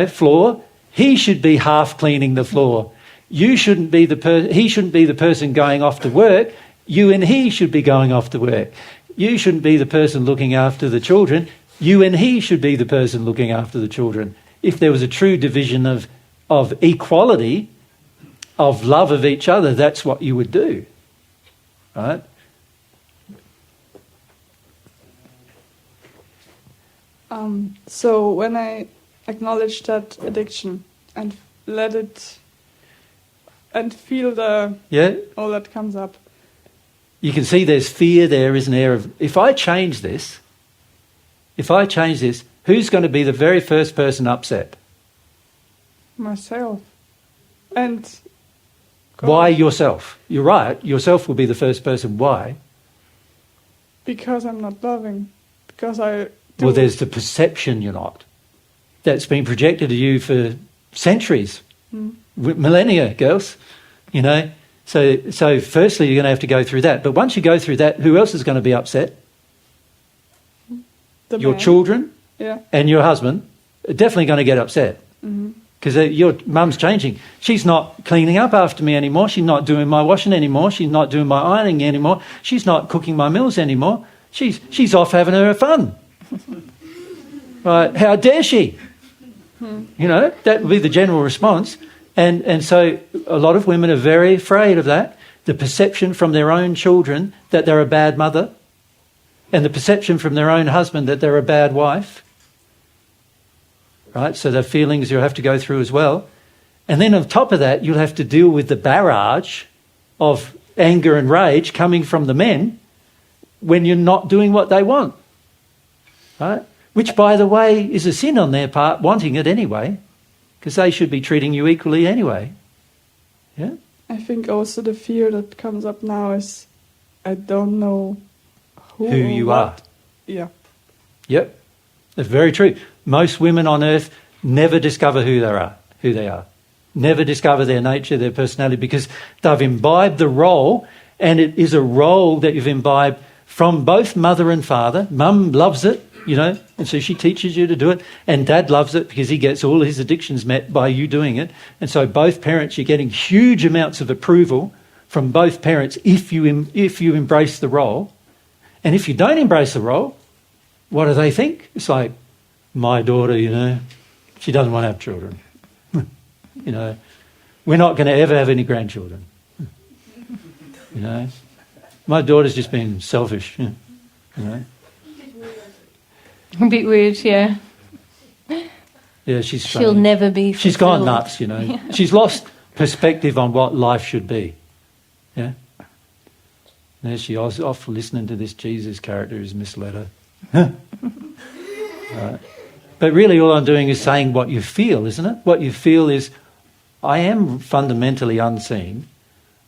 floor. He should be half cleaning the floor. He shouldn't be the person going off to work. You and he should be going off to work. You shouldn't be the person looking after the children. You and he should be the person looking after the children. If there was a true division of equality, of love of each other, that's what you would do. right? So when I acknowledge that addiction and let it and feel Yeah? all that comes up, You can see there's fear there, isn't there, of if I change this, who's going to be the very first person upset? myself, and God, Why yourself? You're right, yourself will be the first person. Why? because I'm not loving, because I do. Well, there's the perception you're not. That's been projected to you for centuries, millennia, girls, you know. So firstly, you're going to have to go through that. But once you go through that, who else is going to be upset? the Your man. children Yeah. and your husband are definitely going to get upset. Because your mum's changing. She's not cleaning up after me anymore. She's not doing my washing anymore. She's not doing my ironing anymore. She's not cooking my meals anymore. She's off having her fun. Right? How dare she? You know, that would be the general response. And so a lot of women are very afraid of that. The perception from their own children that they're a bad mother, and the perception from their own husband that they're a bad wife. Right? So the feelings you'll have to go through as well. And then on top of that, you'll have to deal with the barrage of anger and rage coming from the men when you're not doing what they want. Right? Which, by the way, is a sin on their part, wanting it anyway, because they should be treating you equally anyway. Yeah? I think also the fear that comes up now is I don't know who Who you what. are. Yeah. Yep. That's very true. Most women on earth never discover who they are. Never discover their nature, their personality, because they've imbibed the role, and it is a role that you've imbibed from both mother and father. Mum loves it, you know, and so she teaches you to do it, and dad loves it because he gets all his addictions met by you doing it. And so both parents, you're getting huge amounts of approval from both parents if you embrace the role. And if you don't embrace the role, what do they think? It's like, my daughter, you know, she doesn't want to have children. You know, we're not going to ever have any grandchildren. You know, my daughter's just been selfish, you know. A bit weird, yeah. Yeah, she's She'll strange. never be She's gone fulfilled. nuts, you know. She's lost perspective on what life should be. Yeah. There she was off listening to this Jesus character who's misled her. Right. But really all I'm doing is saying what you feel, isn't it? What you feel is, I am fundamentally unseen.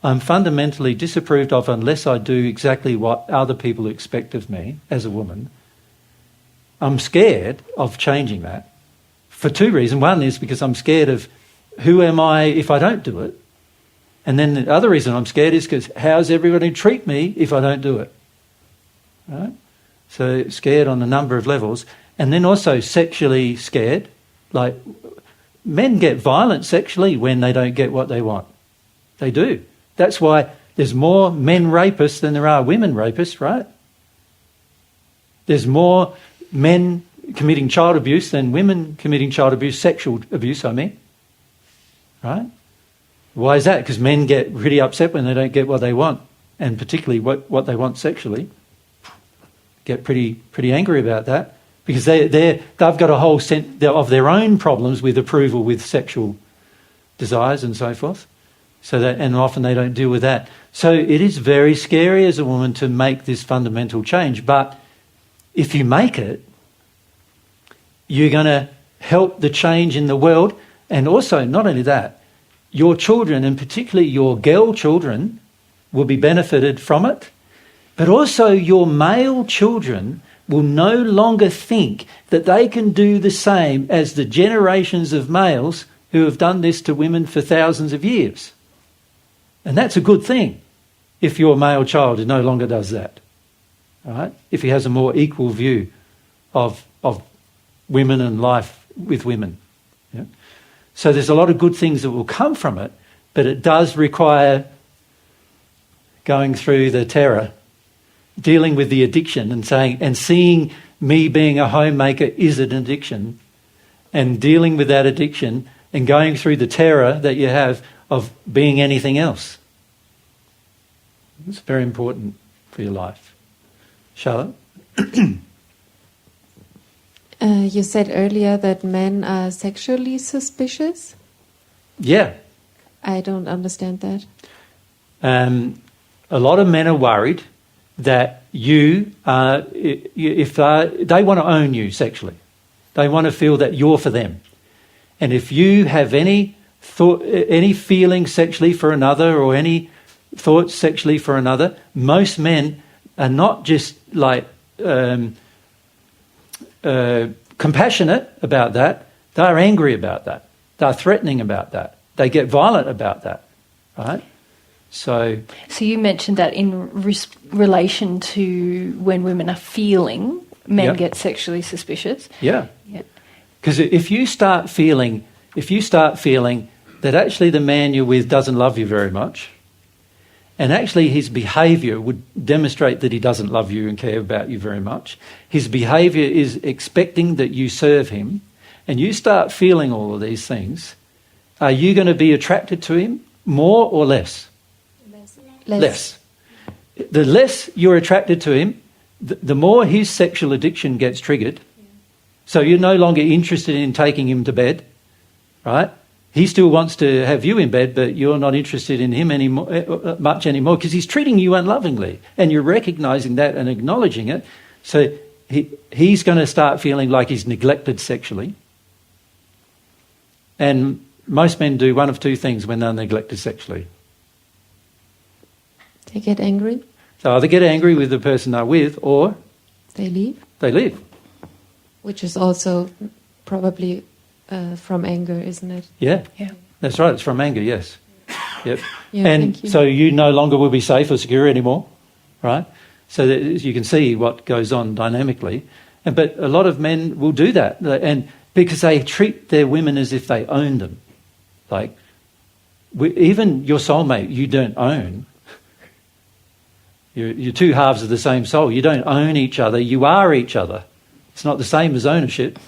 I'm fundamentally disapproved of unless I do exactly what other people expect of me as a woman. I'm scared of changing that for two reasons. One is because I'm scared of who am I if I don't do it? And then the other reason I'm scared is because how's everybody treat me if I don't do it? Right? So scared on a number of levels. And then also sexually scared. Like, men get violent sexually when they don't get what they want. They do. That's why there's more men rapists than there are women rapists, right? There's more men committing child abuse than women committing child abuse, sexual abuse, I mean. Right? Why is that? Because men get really upset when they don't get what they want, and particularly what they want sexually. Get pretty angry about that. Because they've got a whole set of their own problems with approval with sexual desires and so forth. And often they don't deal with that. So it is very scary as a woman to make this fundamental change. But if you make it, you're going to help the change in the world. And also, not only that, your children, and particularly your girl children, will be benefited from it. But also your male children will no longer think that they can do the same as the generations of males who have done this to women for thousands of years. And that's a good thing if your male child no longer does that. Right? If he has a more equal view of women and life with women. Yeah? So there's a lot of good things that will come from it, but it does require going through the terror, dealing with the addiction and seeing me being a homemaker is an addiction, and dealing with that addiction and going through the terror that you have of being anything else. It's very important for your life. Charlotte? You said earlier that men are sexually suspicious. Yeah. I don't understand that. A lot of men are worried that if they want to own you sexually, they want to feel that you're for them. And if you have any feeling sexually for another or any thoughts sexually for another, most men are not just like compassionate about that. They're angry about that. They're threatening about that. They get violent about that, right? So you mentioned that in relation to when women are feeling, men get sexually suspicious. Yeah. Yeah. Because if you start feeling that actually the man you're with doesn't love you very much, and actually his behaviour would demonstrate that he doesn't love you and care about you very much, his behaviour is expecting that you serve him, and you start feeling all of these things, are you going to be attracted to him more or less? Less. The less you're attracted to him, the more his sexual addiction gets triggered. So you're no longer interested in taking him to bed, right? He still wants to have you in bed, but you're not interested in him much anymore because he's treating you unlovingly, and you're recognising that and acknowledging it. So he's going to start feeling like he's neglected sexually. And most men do one of two things when they're neglected sexually. They get angry. So either get angry with the person they're with, or they leave. They leave. Which is also probably from anger, isn't it? Yeah. That's right. It's from anger. Yes. Yep. Yeah, and so you no longer will be safe or secure anymore, right? So that you can see what goes on dynamically. But a lot of men will do that, and because they treat their women as if they own them. Like, even your soulmate, you don't own. You're two halves of the same soul. You don't own each other. You are each other. It's not the same as ownership,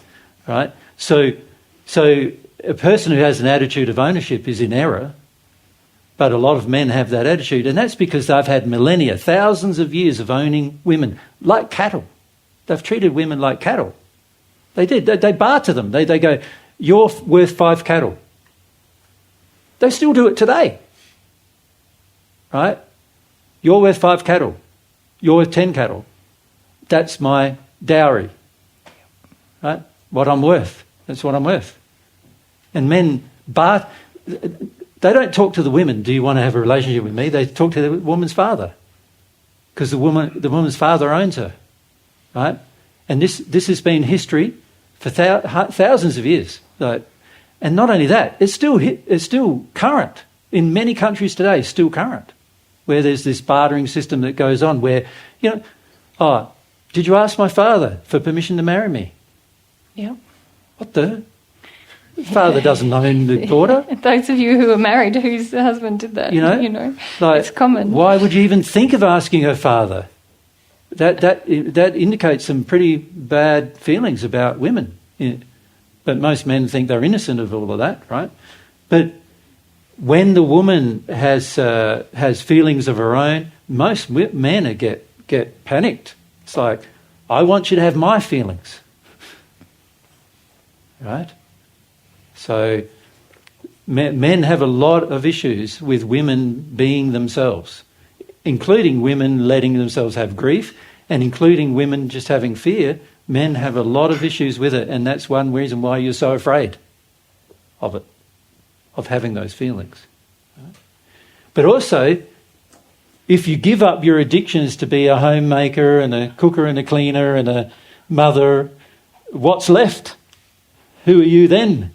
right? So a person who has an attitude of ownership is in error, but a lot of men have that attitude, and that's because they've had millennia, thousands of years of owning women like cattle. They've treated women like cattle. They did. They barter them. They go, you're worth 5 cattle. They still do it today, right? You're worth 5 cattle. You're worth 10 cattle. That's my dowry, right? What I'm worth. That's what I'm worth. And men they don't talk to the women, do you want to have a relationship with me? They talk to the woman's father, because the woman's father owns her, right? And this has been history for thousands of years. And not only that, it's still current. In many countries today, still current, where there's this bartering system that goes on where, did you ask my father for permission to marry me? Yeah. What the? Father doesn't own the daughter. Those of you who are married whose husband did that, it's common. Why would you even think of asking her father? That indicates some pretty bad feelings about women. But most men think they're innocent of all of that, right? But when the woman has feelings of her own, most men get panicked. It's like, I want you to have my feelings, right? So men have a lot of issues with women being themselves, including women letting themselves have grief, and including women just having fear. Men have a lot of issues with it, and that's one reason why you're so afraid of it, of having those feelings. But also, if you give up your addictions to be a homemaker and a cooker and a cleaner and a mother, what's left? Who are you then?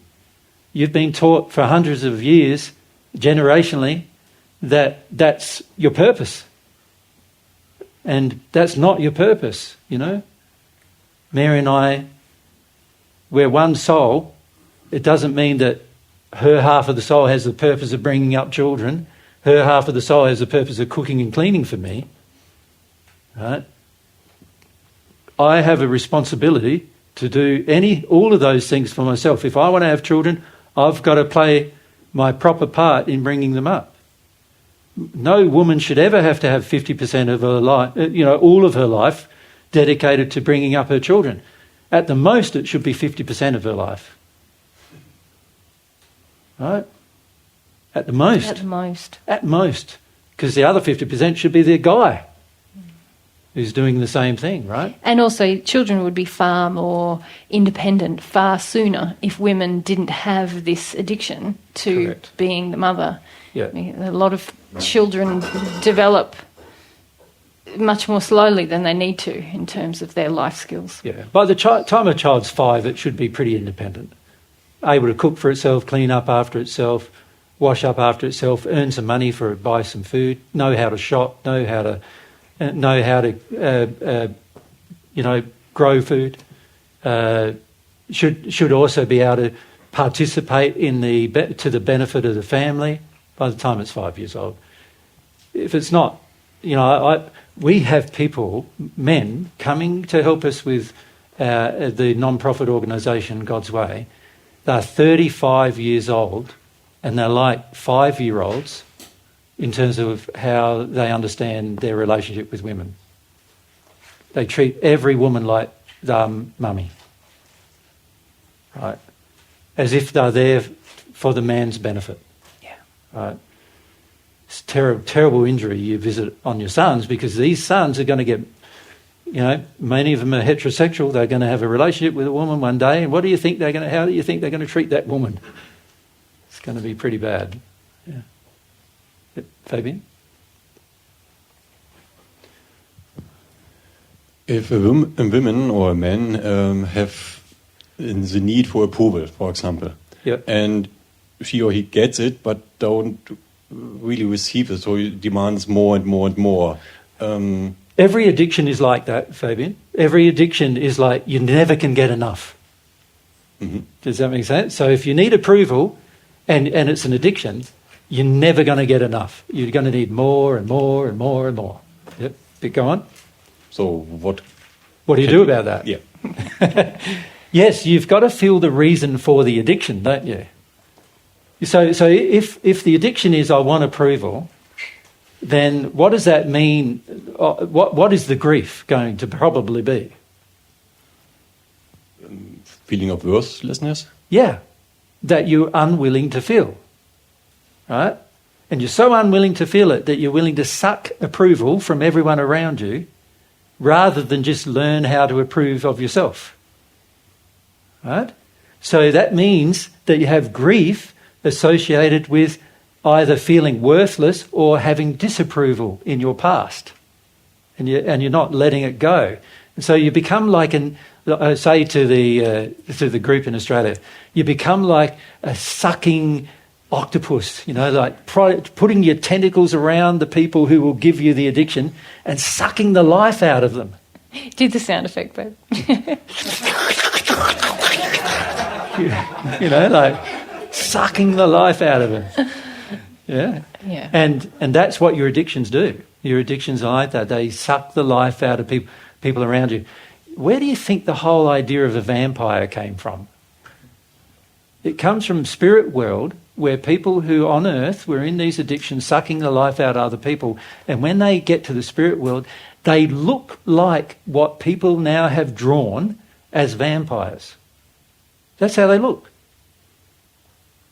You've been taught for hundreds of years, generationally, that that's your purpose. And that's not your purpose, Mary and I, we're one soul. It doesn't mean that her half of the soul has the purpose of bringing up children. Her half of the soul has the purpose of cooking and cleaning for me. Right? I have a responsibility to do all of those things for myself. If I want to have children, I've got to play my proper part in bringing them up. no woman should ever have to have 50% of her life, all of her life dedicated to bringing up her children. At the most, it should be 50% of her life. Right? At the most. At the most. At most. Because the other 50% should be the guy who's doing the same thing, right? And also, children would be far more independent far sooner if women didn't have this addiction to Correct. being the mother. Yeah. I mean, a lot of children develop much more slowly than they need to in terms of their life skills. Yeah. By the time a child's 5, it should be pretty independent. Able to cook for itself, clean up after itself, wash up after itself, earn some money for it, buy some food, know how to shop, know how to grow food. Should also be able to participate to the benefit of the family by the time it's 5 years old. If it's not, we have people, men, coming to help us with the non-profit organisation God's Way. They're 35 years old and they're like 5-year-olds in terms of how they understand their relationship with women. They treat every woman like mummy, right? As if they're there for the man's benefit. Yeah. Right? It's terrible injury you visit on your sons, because these sons are going to get, many of them are heterosexual. They're going to have a relationship with a woman one day, and how do you think they're going to treat that woman? It's going to be pretty bad. Yeah. Fabian? If a woman or a man have the need for approval, for example, yep. and she or he gets it but don't really receive it, so he demands more and more and more. Every addiction is like that, Fabian. Every addiction is like you never can get enough. Mm-hmm. Does that make sense? So if you need approval and it's an addiction, you're never going to get enough. You're going to need more and more and more and more. Yep. But go on. So what do you do about that? Yeah. Yes, you've got to feel the reason for the addiction, don't you? So if the addiction is I want approval, then what does that mean? What is the grief going to probably be? Feeling of worthlessness? Yeah, that you're unwilling to feel, right? And you're so unwilling to feel it that you're willing to suck approval from everyone around you rather than just learn how to approve of yourself, right? So that means that you have grief associated with either feeling worthless or having disapproval in your past, and you're not letting it go. And so you become like say to the group in Australia, you become like a sucking octopus, like putting your tentacles around the people who will give you the addiction and sucking the life out of them. Do the sound effect, babe. Like sucking the life out of them. Yeah. Yeah. And that's what your addictions do. Your addictions are like that. They suck the life out of people around you. Where do you think the whole idea of a vampire came from? It comes from spirit world, where people who on earth were in these addictions sucking the life out of other people, and when they get to the spirit world, they look like what people now have drawn as vampires. That's how they look.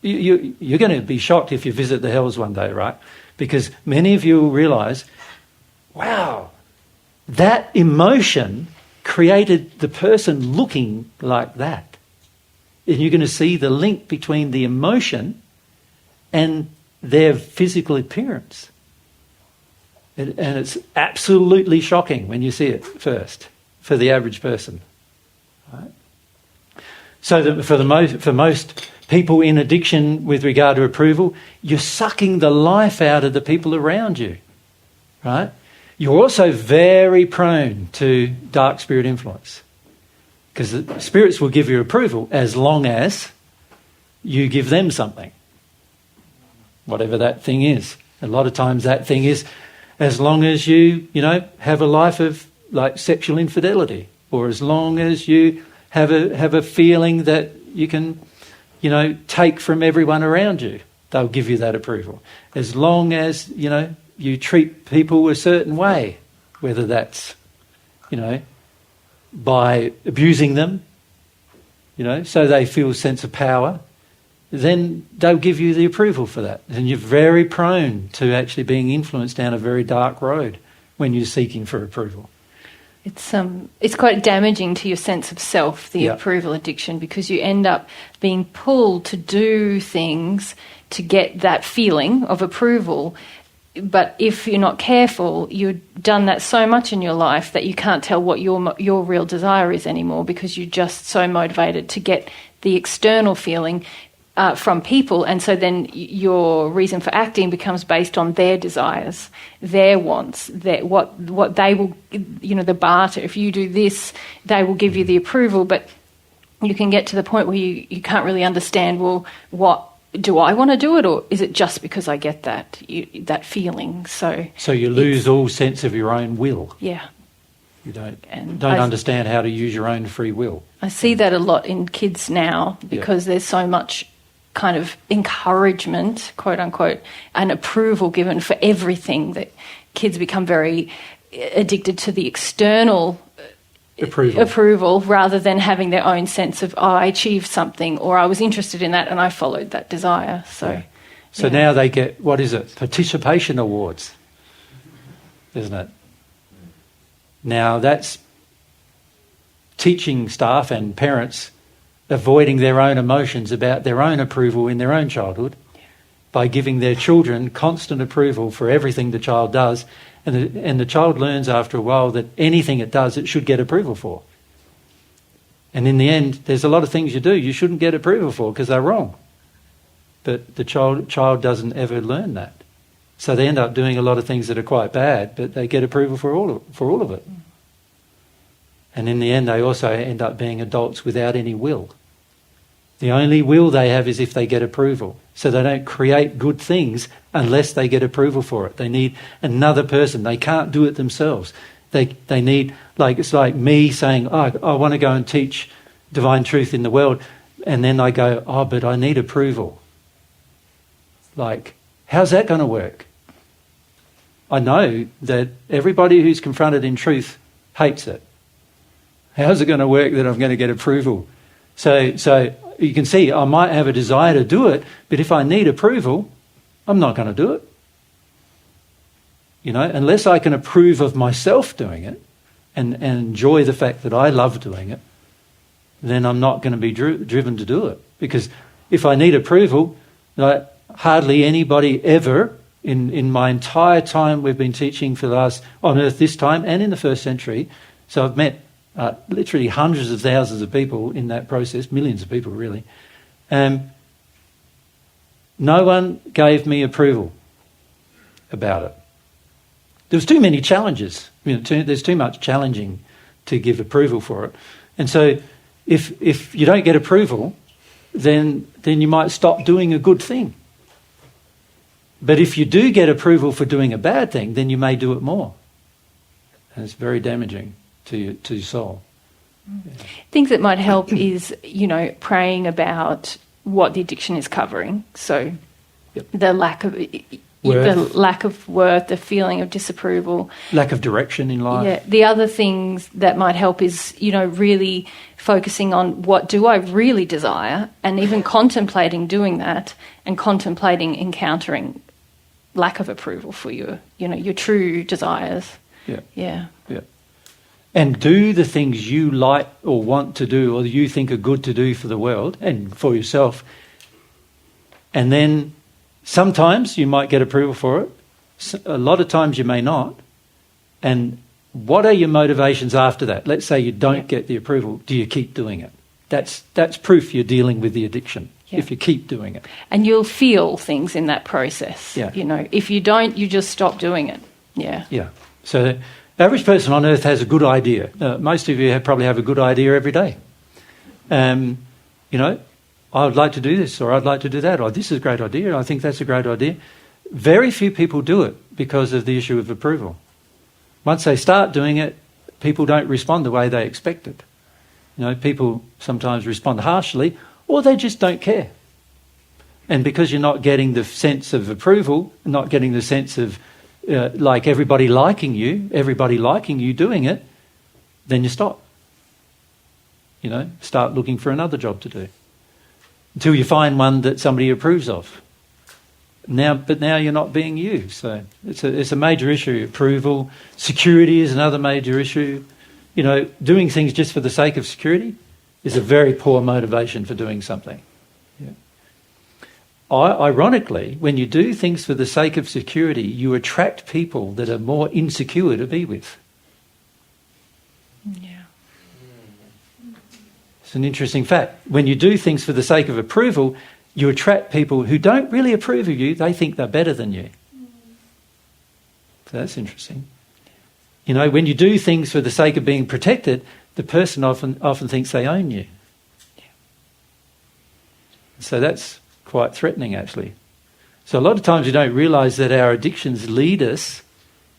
You're going to be shocked if you visit the hells one day, right? Because many of you will realise, wow, that emotion created the person looking like that. And you're going to see the link between the emotion and their physical appearance. And it's absolutely shocking when you see it first for the average person. Right? So for most people in addiction with regard to approval, you're sucking the life out of the people around you. Right? You're also very prone to dark spirit influence, because the spirits will give you approval as long as you give them something, whatever that thing is. A lot of times that thing is as long as you have a life of like sexual infidelity, or as long as you have a feeling that you can take from everyone around you. they'll give you that approval. As long as, you know, you treat people a certain way, whether that's, you know, by abusing them, you know, so they feel a sense of power, then they'll give you the approval for that. And you're very prone to actually being influenced down a very dark road when you're seeking for approval. It's quite damaging to your sense of self, the approval addiction, because you end up being pulled to do things to get that feeling of approval. But if you're not careful, you've done that so much in your life that you can't tell what your real desire is anymore, because you're just so motivated to get the external feeling from people, and so then your reason for acting becomes based on their desires, their wants, what they will, you know, the barter. If you do this, they will give you the approval, but you can get to the point where you can't really understand, well, what do I want to do it, or is it just because I get that feeling? So you lose all sense of your own will. Yeah. You don't understand how to use your own free will. I see that a lot in kids now, because there's so much kind of encouragement, quote unquote, and approval given for everything, that kids become very addicted to the external approval rather than having their own sense of, oh, I achieved something, or I was interested in that and I followed that desire. So now they get, what is it, participation awards, isn't it? Now that's teaching staff and parents avoiding their own emotions about their own approval in their own childhood by giving their children constant approval for everything the child does, and the child learns after a while that anything it does, it should get approval for. And in the end, there's a lot of things you do you shouldn't get approval for because they're wrong. But the child doesn't ever learn that. So they end up doing a lot of things that are quite bad, but they get approval for all of it. And in the end, they also end up being adults without any will. The only will they have is if they get approval. So they don't create good things unless they get approval for it. They need another person. They can't do it themselves. They need, like, it's like me saying, oh, I want to go and teach divine truth in the world. And then I go, oh, but I need approval. Like, how's that going to work? I know that everybody who's confronted in truth hates it. How's it going to work that I'm going to get approval? So you can see I might have a desire to do it, but if I need approval, I'm not going to do it. You know, unless I can approve of myself doing it and enjoy the fact that I love doing it, then I'm not going to be driven to do it. Because if I need approval, like, hardly anybody ever in my entire time we've been teaching for the last, on earth this time and in the first century, so I've met literally hundreds of thousands of people in that process, millions of people really. No one gave me approval about it. There was too many challenges. You know, there's too much challenging to give approval for it. And so if you don't get approval, then you might stop doing a good thing. But if you do get approval for doing a bad thing, then you may do it more. And it's very damaging to your soul. Yeah. Things that might help is, you know, praying about what the addiction is covering. So the lack of worth, the feeling of disapproval, lack of direction in life. Yeah. The other things that might help is, you know, really focusing on what do I really desire, and even contemplating doing that, and contemplating encountering lack of approval for your true desires. Yeah. And do the things you like or want to do, or you think are good to do for the world and for yourself. And then sometimes you might get approval for it. A lot of times you may not. And what are your motivations after that? Let's say you don't get the approval. Do you keep doing it? That's proof you're dealing with the addiction, if you keep doing it. And you'll feel things in that process. Yeah. You know, if you don't, you just stop doing it. Yeah. So the average person on earth has a good idea. Most of you probably have a good idea every day. You know, I would like to do this, or I'd like to do that, or this is a great idea, I think that's a great idea. Very few people do it because of the issue of approval. Once they start doing it, people don't respond the way they expected. You know, people sometimes respond harshly, or they just don't care. And because you're not getting the sense of approval, not getting the sense of like everybody liking you doing it, then you stop. You know, start looking for another job to do until you find one that somebody approves of. But now you're not being you. So it's a major issue. Approval, security is another major issue. You know, doing things just for the sake of security is a very poor motivation for doing something. Yeah. Ironically, when you do things for the sake of security, you attract people that are more insecure to be with. Yeah. It's an interesting fact. When you do things for the sake of approval, you attract people who don't really approve of you. They think they're better than you. So that's interesting. You know, when you do things for the sake of being protected, the person often thinks they own you. Yeah. So that's quite threatening, actually. So a lot of times we don't realise that our addictions lead us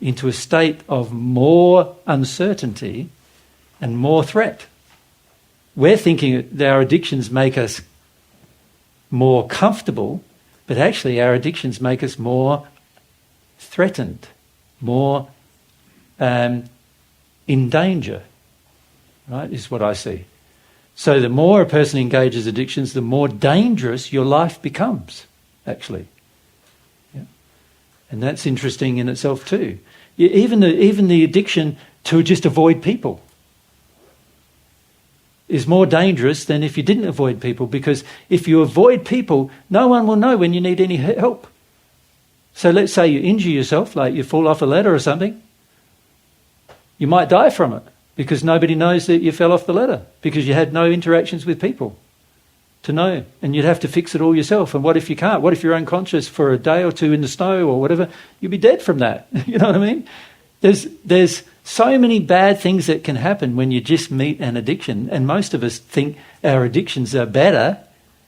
into a state of more uncertainty and more threat. We're thinking that our addictions make us more comfortable, but actually our addictions make us more threatened, more in danger, right, is what I see. So the more a person engages addictions, the more dangerous your life becomes, actually. Yeah. And that's interesting in itself too. Even the addiction to just avoid people is more dangerous than if you didn't avoid people, because if you avoid people, no one will know when you need any help. So let's say you injure yourself, like you fall off a ladder or something, you might die from it because nobody knows that you fell off the ladder because you had no interactions with people to know, and you'd have to fix it all yourself. And what if you can't? What if you're unconscious for a day or two in the snow or whatever? You'd be dead from that. You know what I mean? There's so many bad things that can happen when you just meet an addiction, and most of us think our addictions are better,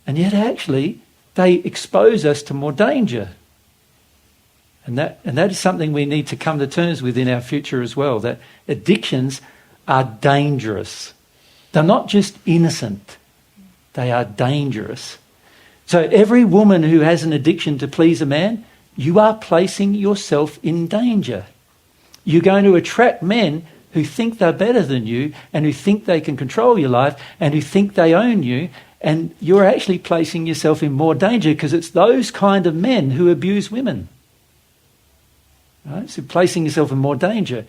and yet actually they expose us to more danger. And that is something we need to come to terms with in our future as well, that addictions are dangerous. They're not just innocent, they are dangerous. So every woman who has an addiction to please a man, you are placing yourself in danger. You're going to attract men who think they're better than you and who think they can control your life and who think they own you, and you're actually placing yourself in more danger because it's those kind of men who abuse women. Right? So placing yourself in more danger.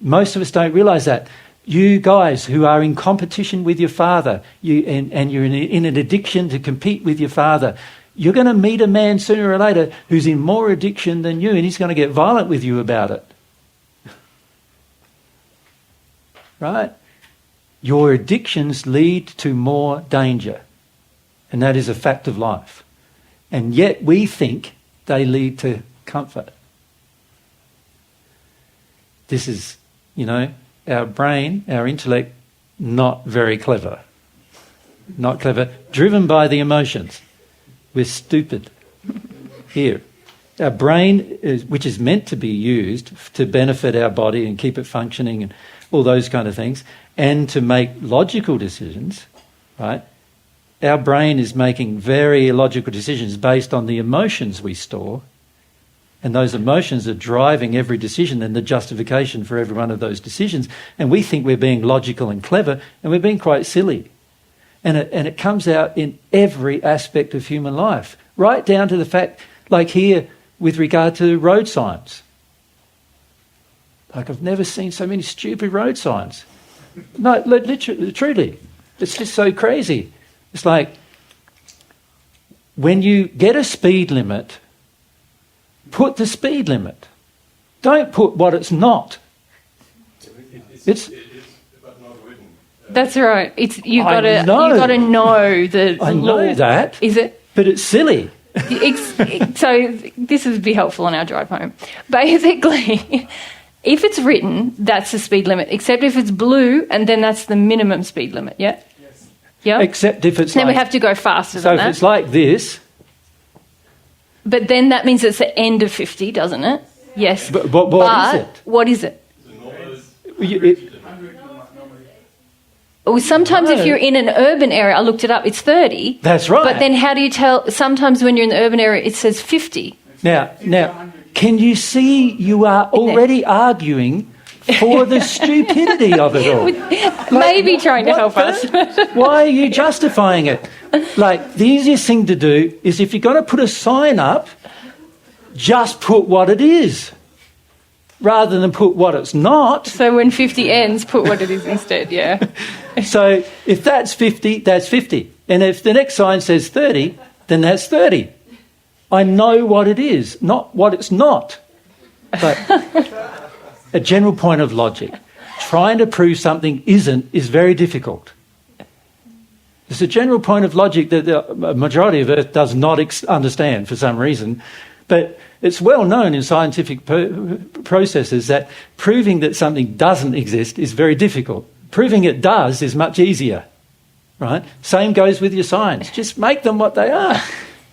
Most of us don't realise that. You guys who are in competition with your father, and you're in an addiction to compete with your father, you're going to meet a man sooner or later who's in more addiction than you, and he's going to get violent with you about it. Right? Your addictions lead to more danger, and that is a fact of life. And yet we think they lead to comfort. This is, our brain, our intellect, not very clever. Not clever. Driven by the emotions. We're stupid. Here. Our brain, which is meant to be used to benefit our body and keep it functioning and all those kind of things, and to make logical decisions, right? Our brain is making very illogical decisions based on the emotions we store, and those emotions are driving every decision and the justification for every one of those decisions, and we think we're being logical and clever, and we're being quite silly. And it comes out in every aspect of human life, right down to the fact, like here, with regard to road signs. Like, I've never seen so many stupid road signs. No, literally, truly. It's just so crazy. It's like, when you get a speed limit, put the speed limit. Don't put what it's not. It's but not written. That's right. You got to know the I law. know that. Is it? But it's silly. So this would be helpful on our drive home. Basically, if it's written, that's the speed limit, except if it's blue, and then that's the minimum speed limit, yeah? Yes. Yeah? Except if it's then we have to go faster so than that. So if it's like this... But then that means it's the end of 50, doesn't it? Yes. But what is it? What is it? Or sometimes if No. you're in an urban area, I looked it up, it's 30. That's right. But then how do you tell? Sometimes when you're in the urban area, it says 50. Now, can you see you are already arguing for the stupidity of it all? Maybe trying to what help us. Why are you justifying it? Like, the easiest thing to do is if you're going to put a sign up, just put what it is, rather than put what it's not. So when 50 ends, put what it is instead, yeah. So if that's 50, that's 50. And if the next sign says 30, then that's 30. I know what it is, not what it's not. But a general point of logic, trying to prove something isn't is very difficult. It's a general point of logic that the majority of Earth does not understand for some reason. But it's well known in scientific processes that proving that something doesn't exist is very difficult. Proving it does is much easier, right? Same goes with your signs. Just make them what they are.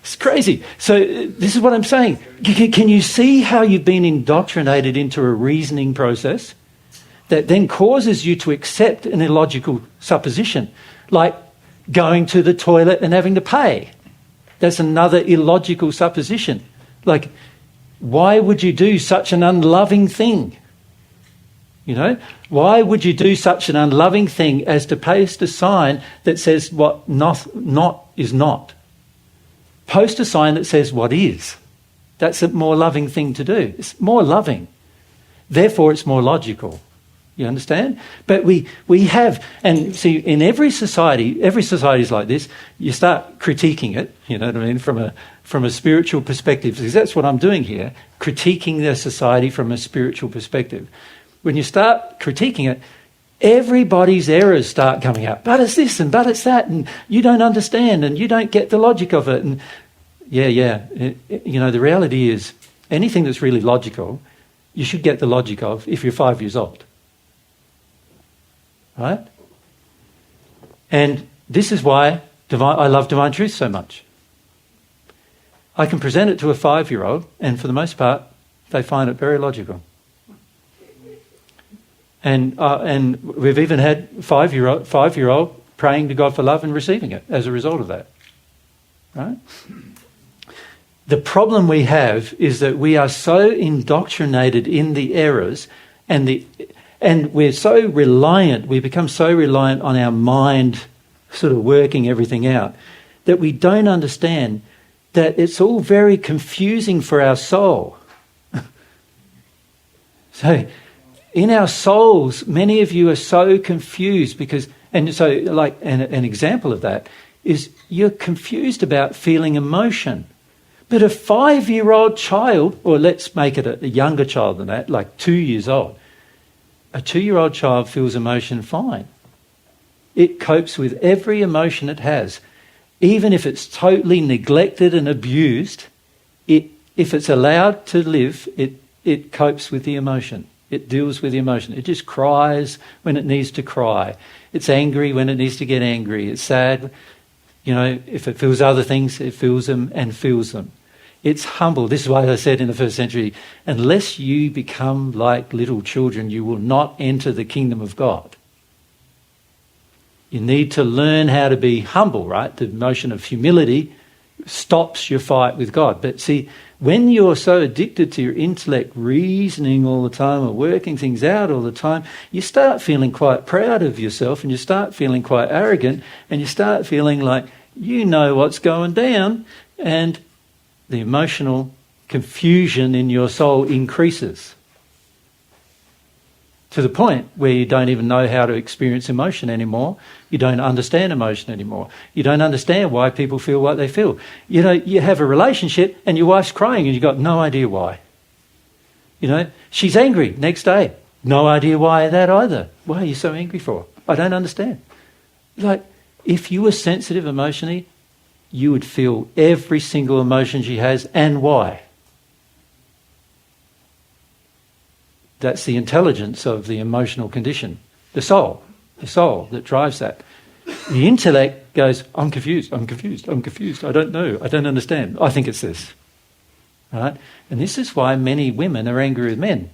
It's crazy. So this is what I'm saying. Can you see how you've been indoctrinated into a reasoning process that then causes you to accept an illogical supposition, like going to the toilet and having to pay? That's another illogical supposition. Like, why would you do such an unloving thing? You know, why would you do such an unloving thing as to paste a sign that says what not is not? Post a sign that says what is. That's a more loving thing to do. It's more loving. Therefore, it's more logical. You understand? But we have, and see, in every society is like this. You start critiquing it, you know what I mean, from a spiritual perspective, because that's what I'm doing here, critiquing the society from a spiritual perspective. When you start critiquing it, everybody's errors start coming out. But it's this and but it's that, and you don't understand and you don't get the logic of it. And you know, the reality is anything that's really logical, you should get the logic of if you're 5 years old. Right? And this is why I love divine truth so much. I can present it to a 5-year-old, and for the most part, they find it very logical. And we've even had 5-year-old praying to God for love and receiving it as a result of that. Right? The problem we have is that we are so indoctrinated in the errors and we're so reliant, we become so reliant on our mind sort of working everything out, that we don't understand that it's all very confusing for our soul. So in our souls, many of you are so confused because, and so like an example of that is you're confused about feeling emotion. But a 5-year-old child, or let's make it a younger child than that, like 2 years old, a 2-year-old child feels emotion fine. It copes with every emotion it has. Even if it's totally neglected and abused, if it's allowed to live, it copes with the emotion. It deals with the emotion. It just cries when it needs to cry. It's angry when it needs to get angry. It's sad. You know, if it feels other things, it feels them and feels them. It's humble. This is why I said in the first century, unless you become like little children, you will not enter the kingdom of God. You need to learn how to be humble, right? The notion of humility stops your fight with God. But see, when you're so addicted to your intellect, reasoning all the time or working things out all the time, you start feeling quite proud of yourself and you start feeling quite arrogant and you start feeling like you know what's going down, and the emotional confusion in your soul increases to the point where you don't even know how to experience emotion anymore. You don't understand emotion anymore. You don't understand why people feel what they feel. You know, you have a relationship and your wife's crying and you've got no idea why. You know, she's angry next day. No idea why that either. Why are you so angry for? I don't understand. Like, if you were sensitive emotionally, you would feel every single emotion she has and why. That's the intelligence of the emotional condition. The soul that drives that. The intellect goes, I'm confused, I don't know, I don't understand. I think it's this. Right? And this is why many women are angry with men,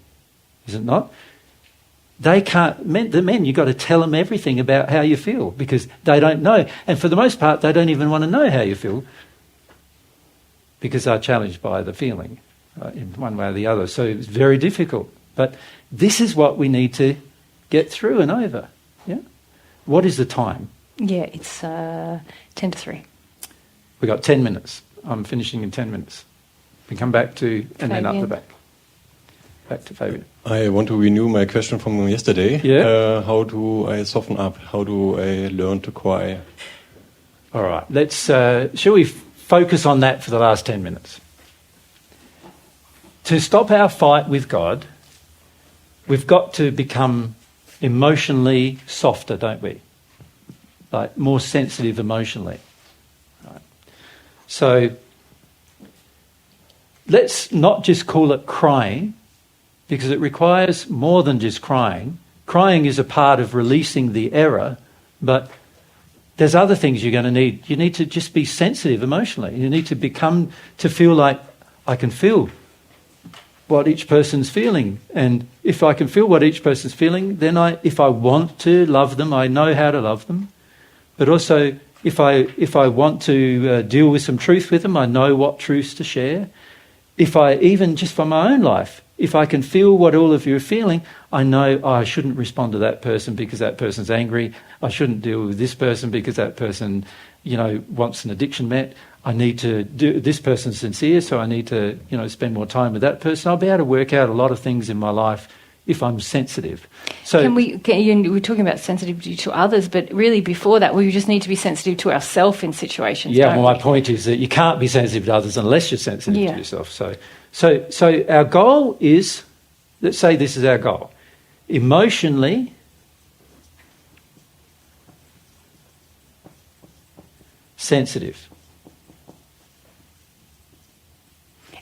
is it not? they can't, the men, you've got to tell them everything about how you feel because they don't know. And for the most part, they don't even want to know how you feel because they're challenged by the feeling in one way or the other. So it's very difficult. But this is what we need to get through and over. Yeah. What is the time? Yeah, it's 10 to 3. We've got 10 minutes. I'm finishing in 10 minutes. We come back to, and then up the Fabian. back. Back to Fabian. I want to renew my question from yesterday. Yeah. How do I soften up? How do I learn to cry? All right. Let's. Shall we focus on that for the last 10 minutes? To stop our fight with God, we've got to become emotionally softer, don't we? Like more sensitive emotionally. Right. So let's not just call it crying, because it requires more than just crying. Crying is a part of releasing the error, but there's other things you're going to need. You need to just be sensitive emotionally. You need to become to feel like I can feel what each person's feeling. And if I can feel what each person's feeling, then if I want to love them, I know how to love them. But also, if I want to deal with some truth with them, I know what truths to share. If I, even just for my own life, if I can feel what all of you are feeling, I know I shouldn't respond to that person because that person's angry. I shouldn't deal with this person because that person, wants an addiction met. I need to do, this person's sincere, so I need to, spend more time with that person. I'll be able to work out a lot of things in my life if I'm sensitive. So we're talking about sensitivity to others, but really before that, we just need to be sensitive to ourselves in situations. yeah, don't well, we? my point is that you can't be sensitive to others unless you're sensitive Yeah. to yourself. So our goal is, let's say this is our goal, emotionally sensitive.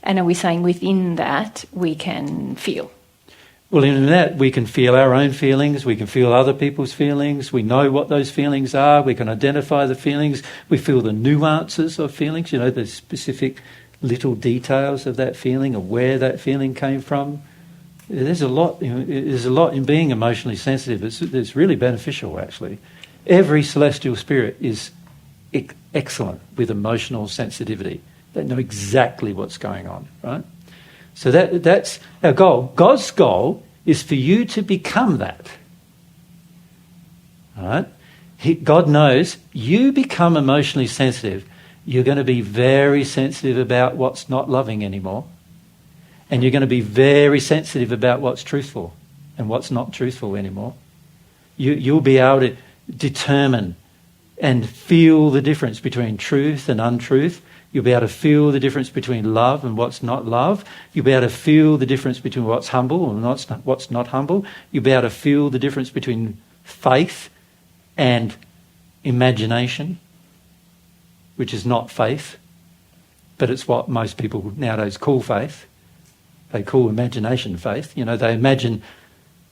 And are we saying within that we can feel? Well, in that we can feel our own feelings, we can feel other people's feelings, we know what those feelings are, we can identify the feelings, we feel the nuances of feelings, the specific little details of that feeling or where that feeling came from. There's a lot in being emotionally sensitive. It's really beneficial, actually. Every celestial spirit is excellent with emotional sensitivity. They know exactly what's going on, right? So that's our goal. God's goal is for you to become that. All right? God knows you become emotionally sensitive. You're going to be very sensitive about what's not loving anymore. And you're going to be very sensitive about what's truthful and what's not truthful anymore. You'll be able to determine and feel the difference between truth and untruth. You'll be able to feel the difference between love and what's not love. You'll be able to feel the difference between what's humble and what's not humble. You'll be able to feel the difference between faith and imagination, which is not faith, but it's what most people nowadays call faith. They call imagination faith. They imagine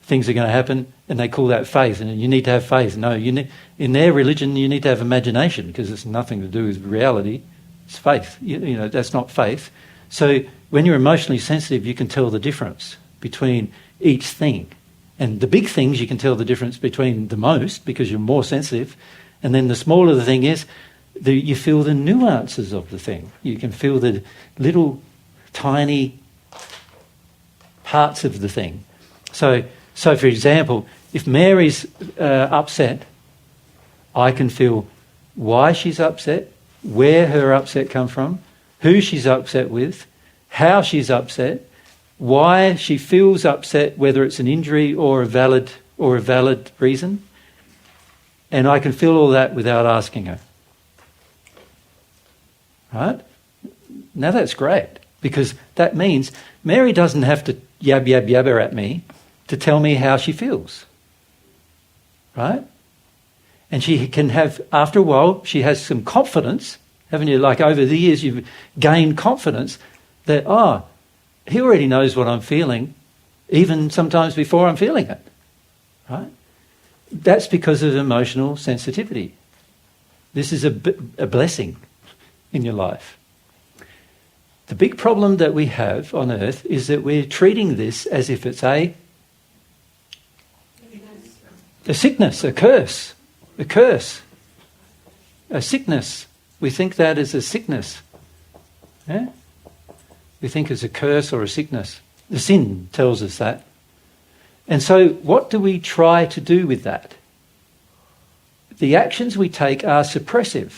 things are going to happen and they call that faith, and you need to have faith. No, in their religion you need to have imagination because it's nothing to do with reality. It's faith. That's not faith. So when you're emotionally sensitive, you can tell the difference between each thing. And the big things, you can tell the difference between the most because you're more sensitive. And then the smaller the thing is, you feel the nuances of the thing. You can feel the little tiny parts of the thing. So for example, if Mary's upset, I can feel why she's upset, where her upset comes from, who she's upset with, how she's upset, why she feels upset, whether it's an injury or a valid reason. And I can feel all that without asking her. Right? Now that's great, because that means Mary doesn't have to yabber at me to tell me how she feels. Right? And she can have, after a while, she has some confidence, haven't you? Like over the years, you've gained confidence that, he already knows what I'm feeling, even sometimes before I'm feeling it. Right? That's because of emotional sensitivity. This is a blessing in your life. The big problem that we have on earth is that we're treating this as if it's a A sickness, a curse, a curse, a sickness. We think that is a sickness. Yeah? We think it's a curse or a sickness. The sin tells us that. And so what do we try to do with that? The actions we take are suppressive.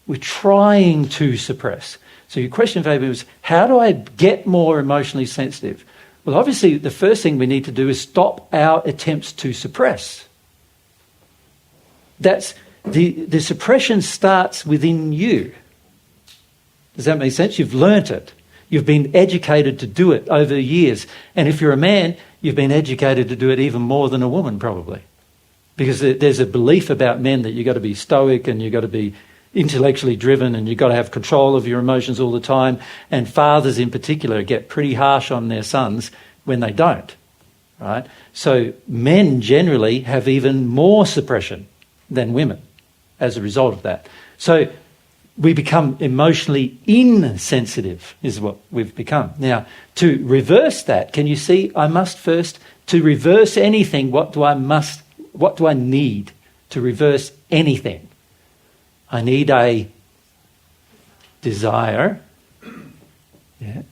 We're trying to suppress. So your question, Fabian, was, how do I get more emotionally sensitive? Well, obviously, the first thing we need to do is stop our attempts to suppress. That's the suppression starts within you. Does that make sense? You've learnt it. You've been educated to do it over years. And if you're a man, you've been educated to do it even more than a woman, probably. Because there's a belief about men that you've got to be stoic and you've got to be intellectually driven and you've got to have control of your emotions all the time. And fathers in particular get pretty harsh on their sons when they don't. Right? So men generally have even more suppression than women as a result of that. So we become emotionally insensitive is what we've become. Now, to reverse that, can you see, I must first, to reverse anything, what do I need to reverse anything? I need a desire. Yeah.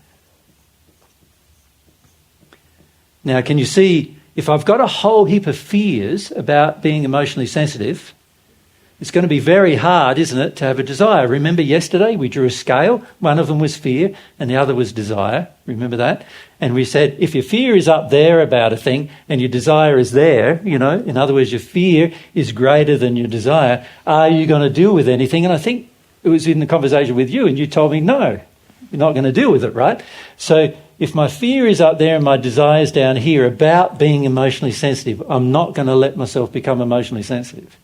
Now, can you see, if I've got a whole heap of fears about being emotionally sensitive, it's going to be very hard, isn't it, to have a desire. Remember yesterday we drew a scale. One of them was fear and the other was desire. Remember that? And we said if your fear is up there about a thing and your desire is there, you know, in other words, your fear is greater than your desire, are you going to deal with anything? And I think it was in the conversation with you and you told me, no, you're not going to deal with it, right? So if my fear is up there and my desire is down here about being emotionally sensitive, I'm not going to let myself become emotionally sensitive.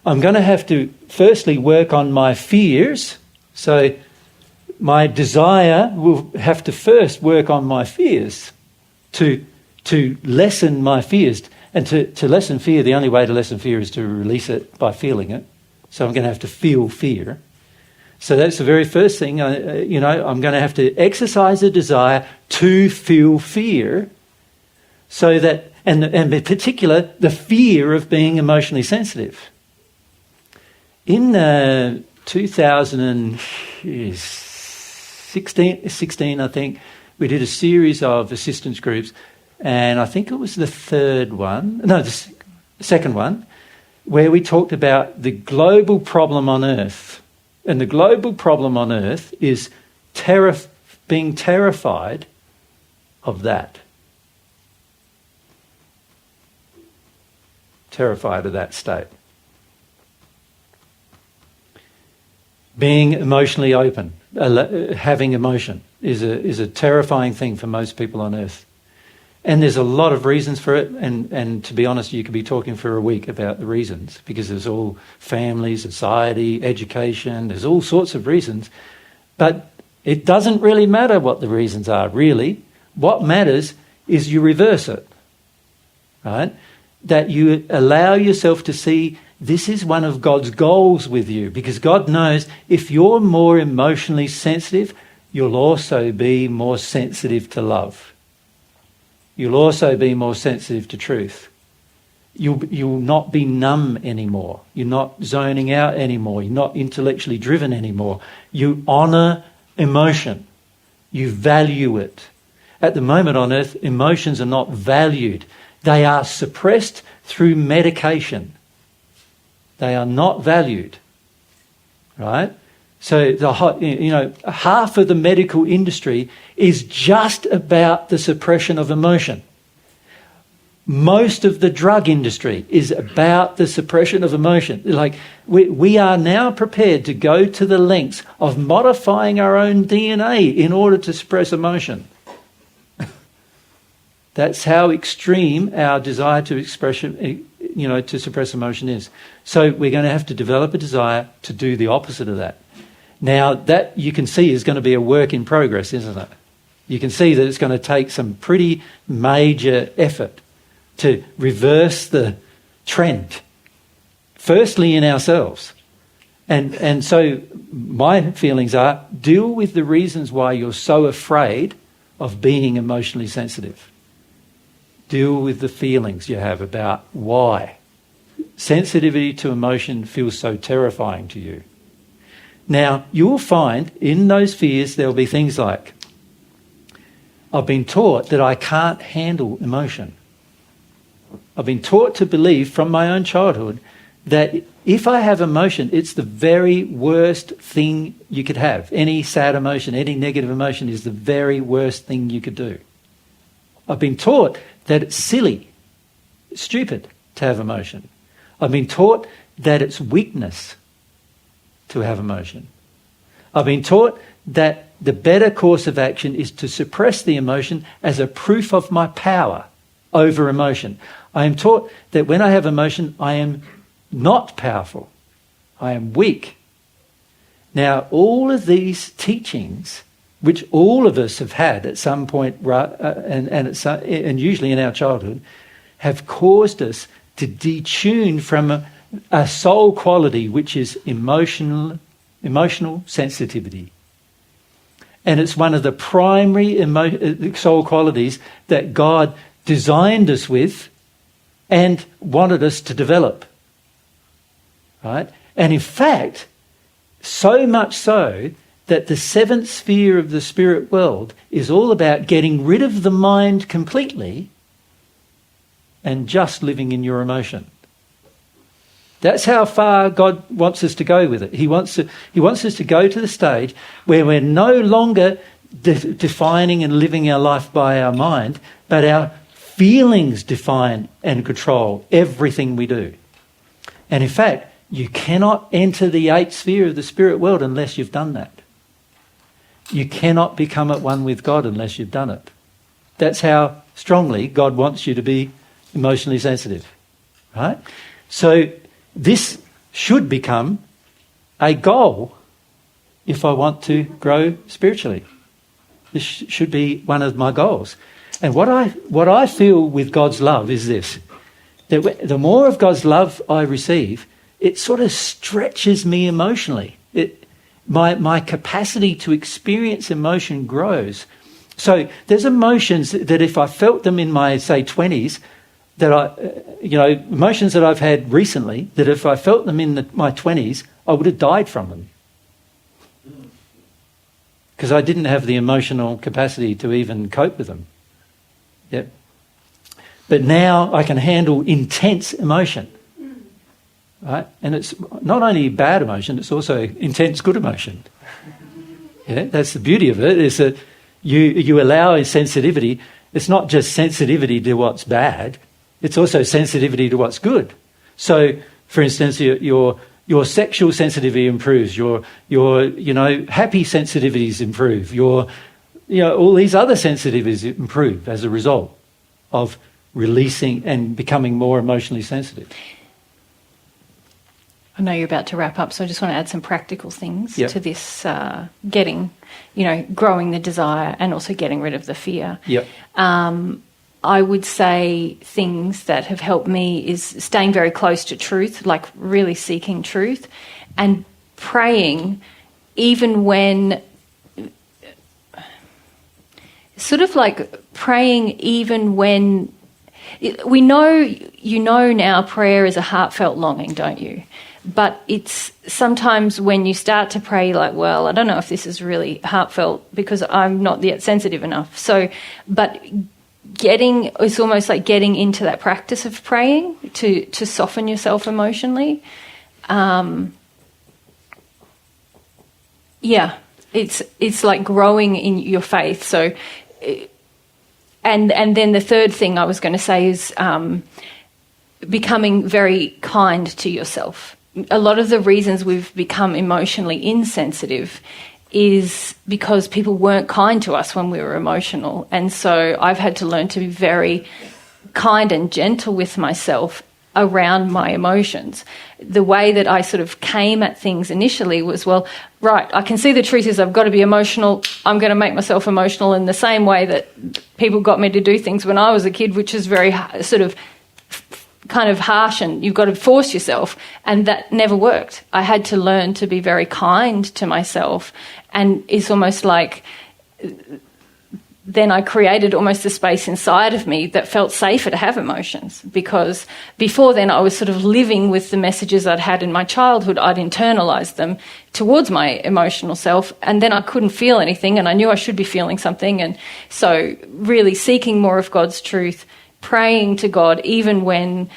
I'm going to have to firstly work on my fears. So my desire will have to first work on my fears to lessen my fears. And to lessen fear, the only way to lessen fear is to release it by feeling it. So I'm going to have to feel fear. So that's the very first thing. I'm going to have to exercise a desire to feel fear so that, and in particular, the fear of being emotionally sensitive. In 2016, I think, we did a series of assistance groups, and I think it was the second one, where we talked about the global problem on Earth. And the global problem on Earth is being terrified of that. Terrified of that state. Being emotionally open, having emotion, is a terrifying thing for most people on Earth. And there's a lot of reasons for it, and to be honest, you could be talking for a week about the reasons, because there's all family, society, education, there's all sorts of reasons. But it doesn't really matter what the reasons are, really. What matters is you reverse it, right? That you allow yourself to see this is one of God's goals with you, because God knows if you're more emotionally sensitive, you'll also be more sensitive to love. You'll also be more sensitive to truth. You'll not be numb anymore. You're not zoning out anymore. You're not intellectually driven anymore. You honour emotion. You value it. At the moment on Earth, emotions are not valued. They are suppressed through medication. They are not valued, right? So half of the medical industry is just about the suppression of emotion. Most of the drug industry is about the suppression of emotion. Like we are now prepared to go to the lengths of modifying our own DNA in order to suppress emotion. That's how extreme our desire to to suppress emotion is. So we're going to have to develop a desire to do the opposite of that. Now, that you can see is going to be a work in progress, isn't it? You can see that it's going to take some pretty major effort to reverse the trend, firstly in ourselves. And so my feelings are, deal with the reasons why you're so afraid of being emotionally sensitive. deal with the feelings you have about why sensitivity to emotion feels so terrifying to you. Now, you will find in those fears there will be things like, I've been taught that I can't handle emotion. I've been taught to believe from my own childhood that if I have emotion, it's the very worst thing you could have. Any sad emotion, any negative emotion is the very worst thing you could do. I've been taught that it's silly, stupid to have emotion. I've been taught that it's weakness to have emotion. I've been taught that the better course of action is to suppress the emotion as a proof of my power over emotion. I am taught that when I have emotion, I am not powerful. I am weak. Now, all of these teachings, which all of us have had at some point, and usually in our childhood, have caused us to detune from a soul quality which is emotional sensitivity. And it's one of the primary soul qualities that God designed us with and wanted us to develop. Right? And in fact, so much so that the seventh sphere of the spirit world is all about getting rid of the mind completely and just living in your emotion. That's how far God wants us to go with it. He wants us to go to the stage where we're no longer defining and living our life by our mind, but our feelings define and control everything we do. And in fact, you cannot enter the eighth sphere of the spirit world unless you've done that. You cannot become at one with God unless you've done it. That's how strongly God wants you to be emotionally sensitive. Right? So this should become a goal if I want to grow spiritually. This should be one of my goals. And what I feel with God's love is this, that the more of God's love I receive, it sort of stretches me emotionally. My capacity to experience emotion grows. So there's emotions that if I felt them in my, say, 20s, emotions that I've had recently, that if I felt them in my 20s, I would have died from them. Because I didn't have the emotional capacity to even cope with them. Yep. But now I can handle intense emotion. Right? And it's not only bad emotion, it's also intense good emotion. Yeah, that's the beauty of it, is that you allow a sensitivity. It's not just sensitivity to what's bad, it's also sensitivity to what's good. So, for instance, your sexual sensitivity improves, your happy sensitivities improve, all these other sensitivities improve as a result of releasing and becoming more emotionally sensitive. I know you're about to wrap up, so I just want to add some practical things to this growing the desire and also getting rid of the fear. Yep. I would say things that have helped me is staying very close to truth, like really seeking truth, and praying even when... Sort of like praying even when... We know, now prayer is a heartfelt longing, don't you? But it's sometimes when you start to pray, like, well, I don't know if this is really heartfelt because I'm not yet sensitive enough. So, but it's almost like getting into that practice of praying to soften yourself emotionally. It's like growing in your faith. So, and then the third thing I was going to say is becoming very kind to yourself. A lot of the reasons we've become emotionally insensitive is because people weren't kind to us when we were emotional. And so I've had to learn to be very kind and gentle with myself around my emotions. The way that I sort of came at things initially was, well, right, I can see the truth is I've got to be emotional. I'm going to make myself emotional in the same way that people got me to do things when I was a kid, which is very sort of kind of harsh, and you've got to force yourself, and that never worked. I had to learn to be very kind to myself, and it's almost like then I created almost a space inside of me that felt safer to have emotions, because before then I was sort of living with the messages I'd had in my childhood. I'd internalized them towards my emotional self, and then I couldn't feel anything, and I knew I should be feeling something. And so really seeking more of God's truth, praying to God even when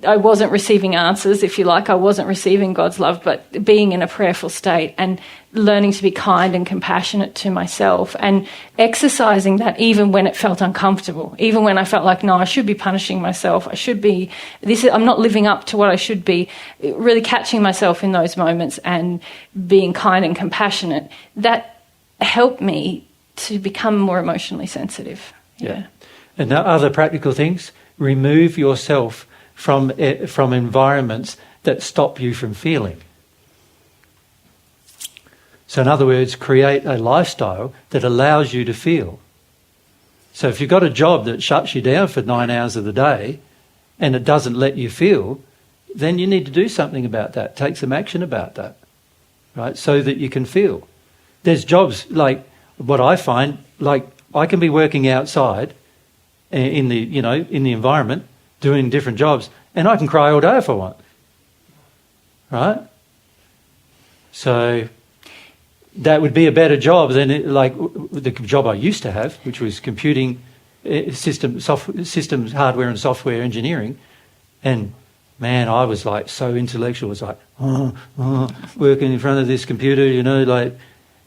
I wasn't receiving answers, if you like, I wasn't receiving God's love, but being in a prayerful state and learning to be kind and compassionate to myself and exercising that even when it felt uncomfortable, even when I felt like, no, I should be punishing myself. I'm not living up to what I should be. Really catching myself in those moments and being kind and compassionate. That helped me to become more emotionally sensitive. Yeah. And now other practical things, remove yourself from environments that stop you from feeling. So in other words, create a lifestyle that allows you to feel. So if you've got a job that shuts you down for 9 hours of the day and it doesn't let you feel, then you need to do something about that, take some action about that, right, so that you can feel. There's jobs like what I find, like I can be working outside in the environment, doing different jobs, and I can cry all day if I want, right? So that would be a better job than the job I used to have, which was computing systems, hardware and software engineering. And man, I was like so intellectual. It was like, working in front of this computer,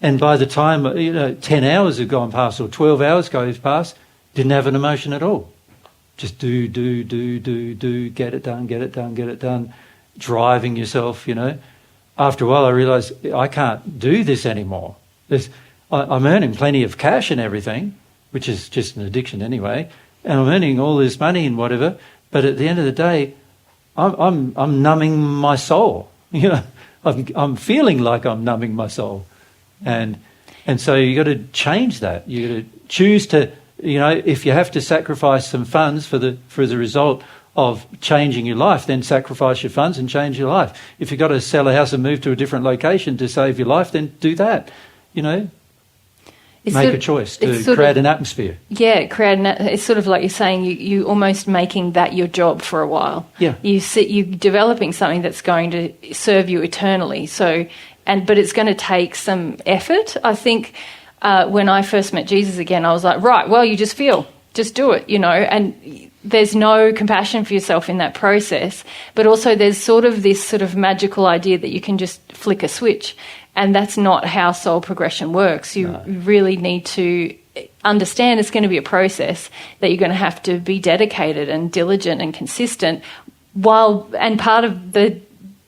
and by the time, 10 hours had gone past or 12 hours goes past, didn't have an emotion at all. Just do, get it done, driving yourself, After a while I realised I can't do this anymore. I'm earning plenty of cash and everything, which is just an addiction anyway, and I'm earning all this money and whatever, but at the end of the day, I'm numbing my soul. I'm feeling like I'm numbing my soul. And so you got to change that. You got to choose to, if you have to sacrifice some funds for the result of changing your life, then sacrifice your funds and change your life. If you've got to sell a house and move to a different location to save your life, then do that. Make a choice to create an atmosphere. Yeah, it's sort of like you're saying, you almost making that your job for a while. Yeah. You're developing something that's going to serve you eternally. But it's going to take some effort. I think when I first met Jesus again, I was like, right, well, you just feel. Just do it, and there's no compassion for yourself in that process. But also there's this sort of magical idea that you can just flick a switch. And that's not how soul progression works. You really need to understand it's going to be a process, that you're going to have to be dedicated and diligent and consistent. And part of the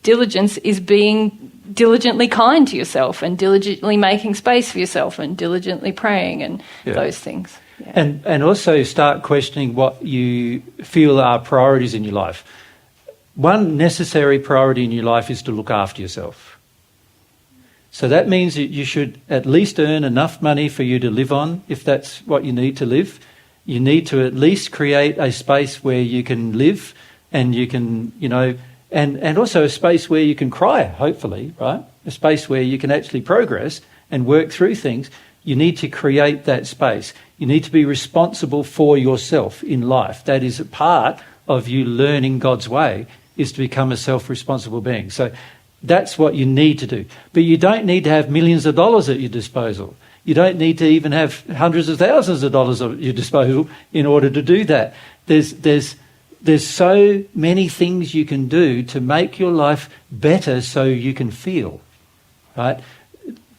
diligence is being diligently kind to yourself and diligently making space for yourself and diligently praying and those things. Yeah. And also start questioning what you feel are priorities in your life. One necessary priority in your life is to look after yourself. So that means that you should at least earn enough money for you to live on, if that's what you need to live. You need to at least create a space where you can live and you can, and also a space where you can cry, hopefully, right? A space where you can actually progress and work through things. You need to create that space. You need to be responsible for yourself in life. That is a part of you learning God's way, is to become a self-responsible being. So that's what you need to do. But you don't need to have millions of dollars at your disposal. You don't need to even have hundreds of thousands of dollars at your disposal in order to do that. There's so many things you can do to make your life better so you can feel, right?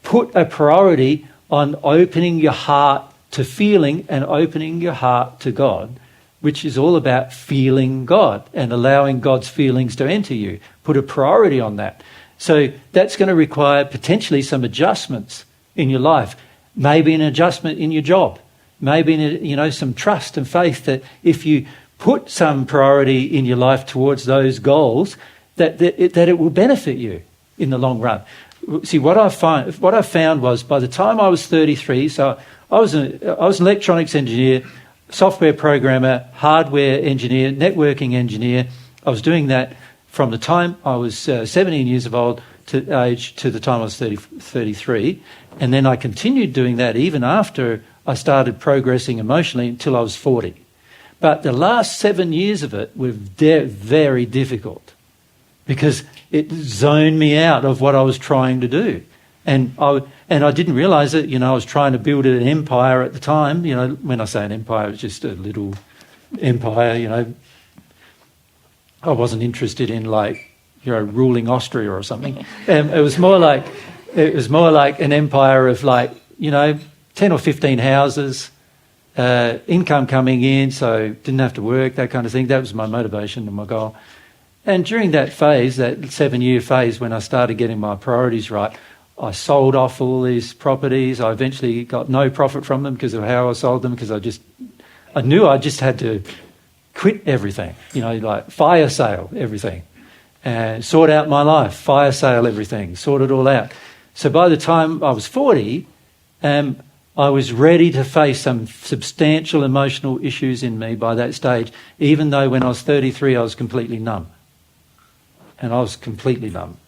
Put a priority on opening your heart to feeling and opening your heart to God, which is all about feeling God and allowing God's feelings to enter you. Put a priority on that. So that's going to require potentially some adjustments in your life, maybe an adjustment in your job, maybe some trust and faith that if you put some priority in your life towards those goals, that it will benefit you in the long run. See, what I found was by the time I was 33, so I was an electronics engineer, software programmer, hardware engineer, networking engineer. I was doing that from the time I was 17 years of old to the time I was 33. And then I continued doing that even after I started progressing emotionally until I was 40. But the last 7 years of it were very difficult because it zoned me out of what I was trying to do. And I didn't realise it. I was trying to build an empire at the time. When I say an empire, it was just a little empire. I wasn't interested in ruling Austria or something. It was more like an empire of 10 or 15 houses, income coming in, so didn't have to work, that kind of thing. That was my motivation and my goal. And during that phase, that 7-year phase, when I started getting my priorities right, I sold off all these properties. I eventually got no profit from them because of how I sold them, because I knew I just had to quit everything, fire sale everything, and sort out my life, fire sale everything, sort it all out. So by the time I was 40, I was ready to face some substantial emotional issues in me by that stage, even though when I was 33 I was completely numb. And I was completely numb.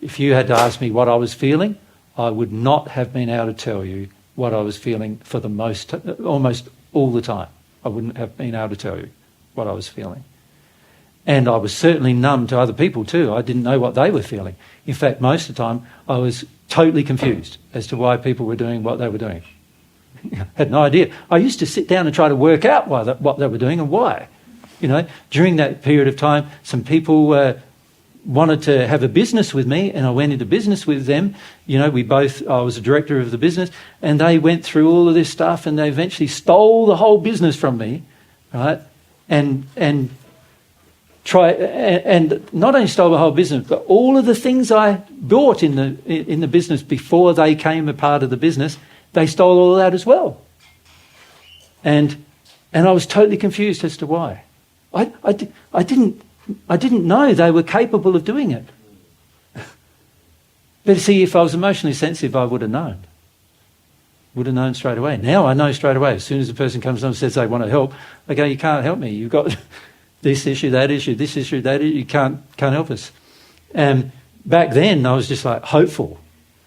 If you had to ask me what I was feeling, I would not have been able to tell you what I was feeling for almost all the time. I wouldn't have been able to tell you what I was feeling. And I was certainly numb to other people too. I didn't know what they were feeling. In fact, most of the time, I was totally confused as to why people were doing what they were doing. I had no idea. I used to sit down and try to work out what they were doing and why. During that period of time, some people wanted to have a business with me, and I went into business with them. I was a director of the business, and they went through all of this stuff, and they eventually stole the whole business from me, right? And not only stole the whole business, but all of the things I bought in the business before they came a part of the business, they stole all of that as well. And I was totally confused as to why. I didn't know they were capable of doing it. But see, if I was emotionally sensitive, I would have known. Would have known straight away. Now I know straight away. As soon as a person comes on and says they want to help, I go, you can't help me. You've got this issue, that issue, this issue, that issue. You can't help us. And back then, I was just hopeful.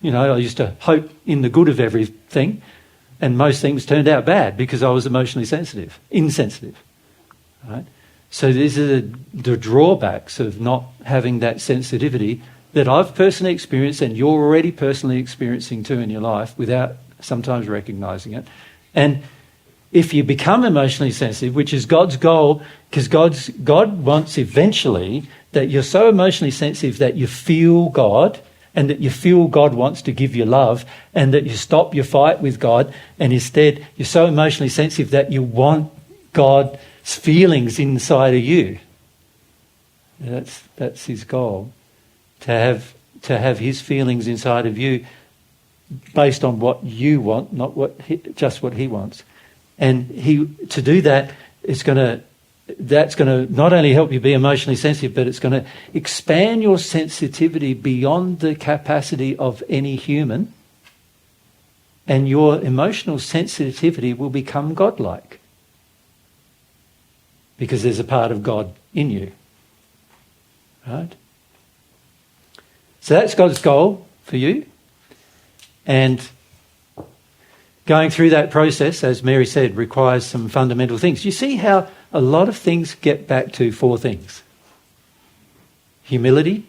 I used to hope in the good of everything, and most things turned out bad because I was emotionally insensitive. Right? So these are the drawbacks of not having that sensitivity that I've personally experienced, and you're already personally experiencing too in your life without sometimes recognising it. And if you become emotionally sensitive, which is God's goal, because God wants eventually that you're so emotionally sensitive that you feel God, and that you feel God wants to give you love, and that you stop your fight with God, and instead you're so emotionally sensitive that you want God's feelings inside of you. That's his goal, to have his feelings inside of you based on what you want, not just what he wants. And to do that, that's going to not only help you be emotionally sensitive, but it's going to expand your sensitivity beyond the capacity of any human, and your emotional sensitivity will become godlike because there's a part of God in you. Right? So that's God's goal for you. And going through that process, as Mary said, requires some fundamental things. You see how a lot of things get back to 4 things: humility,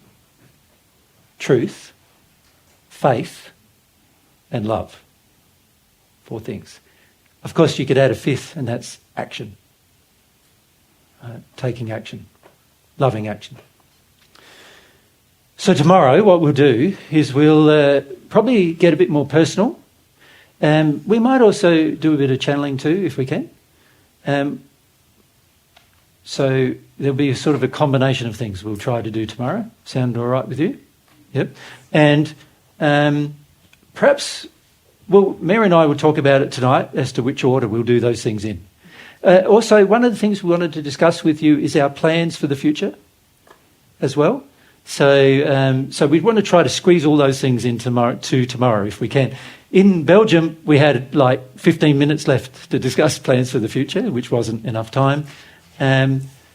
truth, faith, and love. 4 things. Of course, you could add a 5th, and that's action. Taking action, loving action. So tomorrow what we'll do is we'll probably get a bit more personal. We might also do a bit of channeling too, if we can. So there'll be sort of a combination of things we'll try to do tomorrow. Sound all right with you? Yep. And perhaps, Mary and I will talk about it tonight as to which order we'll do those things in. Also, one of the things we wanted to discuss with you is our plans for the future as well. So we want to try to squeeze all those things in tomorrow if we can. In Belgium, we had 15 minutes left to discuss plans for the future, which wasn't enough time.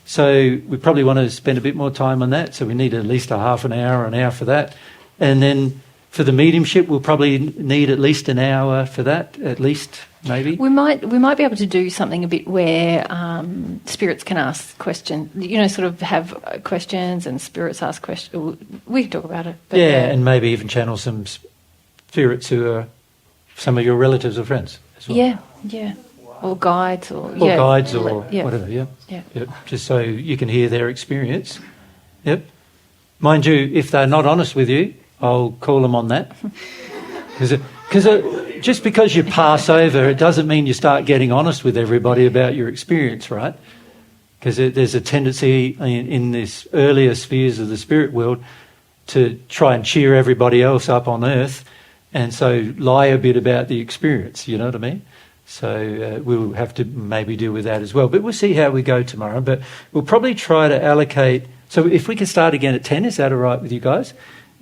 So we probably want to spend a bit more time on that. So we need at least a half an hour or an hour for that. And then For the mediumship, we'll probably need at least an hour for that, at least, maybe. We might be able to do something a bit where spirits can ask questions, sort of have questions and spirits ask questions. We can talk about it. But Yeah, and maybe even channel some spirits who are some of your relatives or friends as well. Yeah. Or guides or guides or yeah. whatever, Yeah. Yep. Just so you can hear their experience. Yep. Mind you, if they're not honest with you, I'll call them on that. Because just because you pass over, it doesn't mean you start getting honest with everybody about your experience, right? Because there's a tendency in this earlier spheres of the spirit world to try and cheer everybody else up on earth and so lie a bit about the experience, you know what I mean? So we'll have to maybe deal with that as well. But we'll see how we go tomorrow. But we'll probably try to allocate... So if we can start again at 10, is that all right with you guys?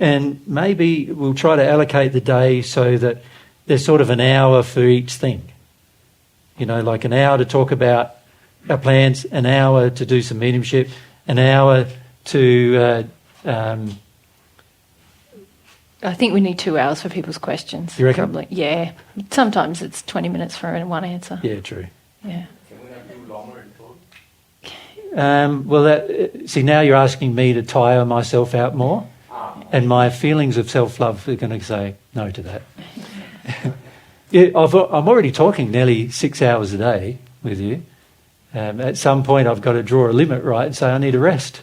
And maybe we'll try to allocate the day so that there's sort of an hour for each thing. Like an hour to talk about our plans, an hour to do some mediumship, an hour to... I think we need 2 hours for people's questions. You reckon? Probably. Yeah. Sometimes it's 20 minutes for one answer. Yeah, true. Yeah. Can we not do longer in talk? See, now you're asking me to tire myself out more, and my feelings of self-love are going to say no to that. I'm already talking nearly 6 hours a day with you. At some point, I've got to draw a limit, right, and say I need a rest.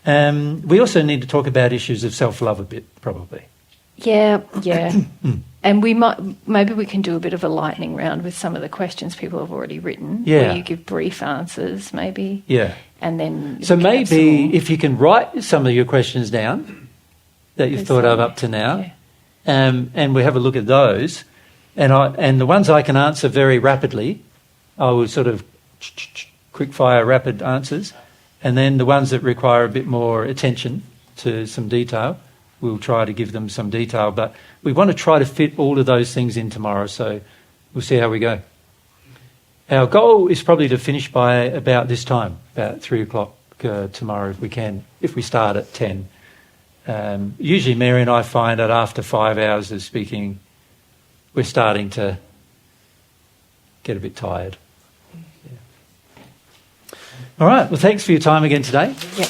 We also need to talk about issues of self-love a bit, probably. Yeah. And maybe we can do a bit of a lightning round with some of the questions people have already written. Yeah. Where you give brief answers, maybe. Yeah. And then... So maybe if you can write some of your questions down that you've thought of up to now, and we have a look at those, and the ones I can answer very rapidly, I will sort of quick-fire rapid answers, and then the ones that require a bit more attention to some detail, we'll try to give them some detail. But we want to try to fit all of those things in tomorrow, so we'll see how we go. Our goal is probably to finish by about this time, about 3 o'clock tomorrow if we can, if we start at 10. Usually Mary and I find that after 5 hours of speaking, we're starting to get a bit tired. Yeah. All right, well, thanks for your time again today. Yeah.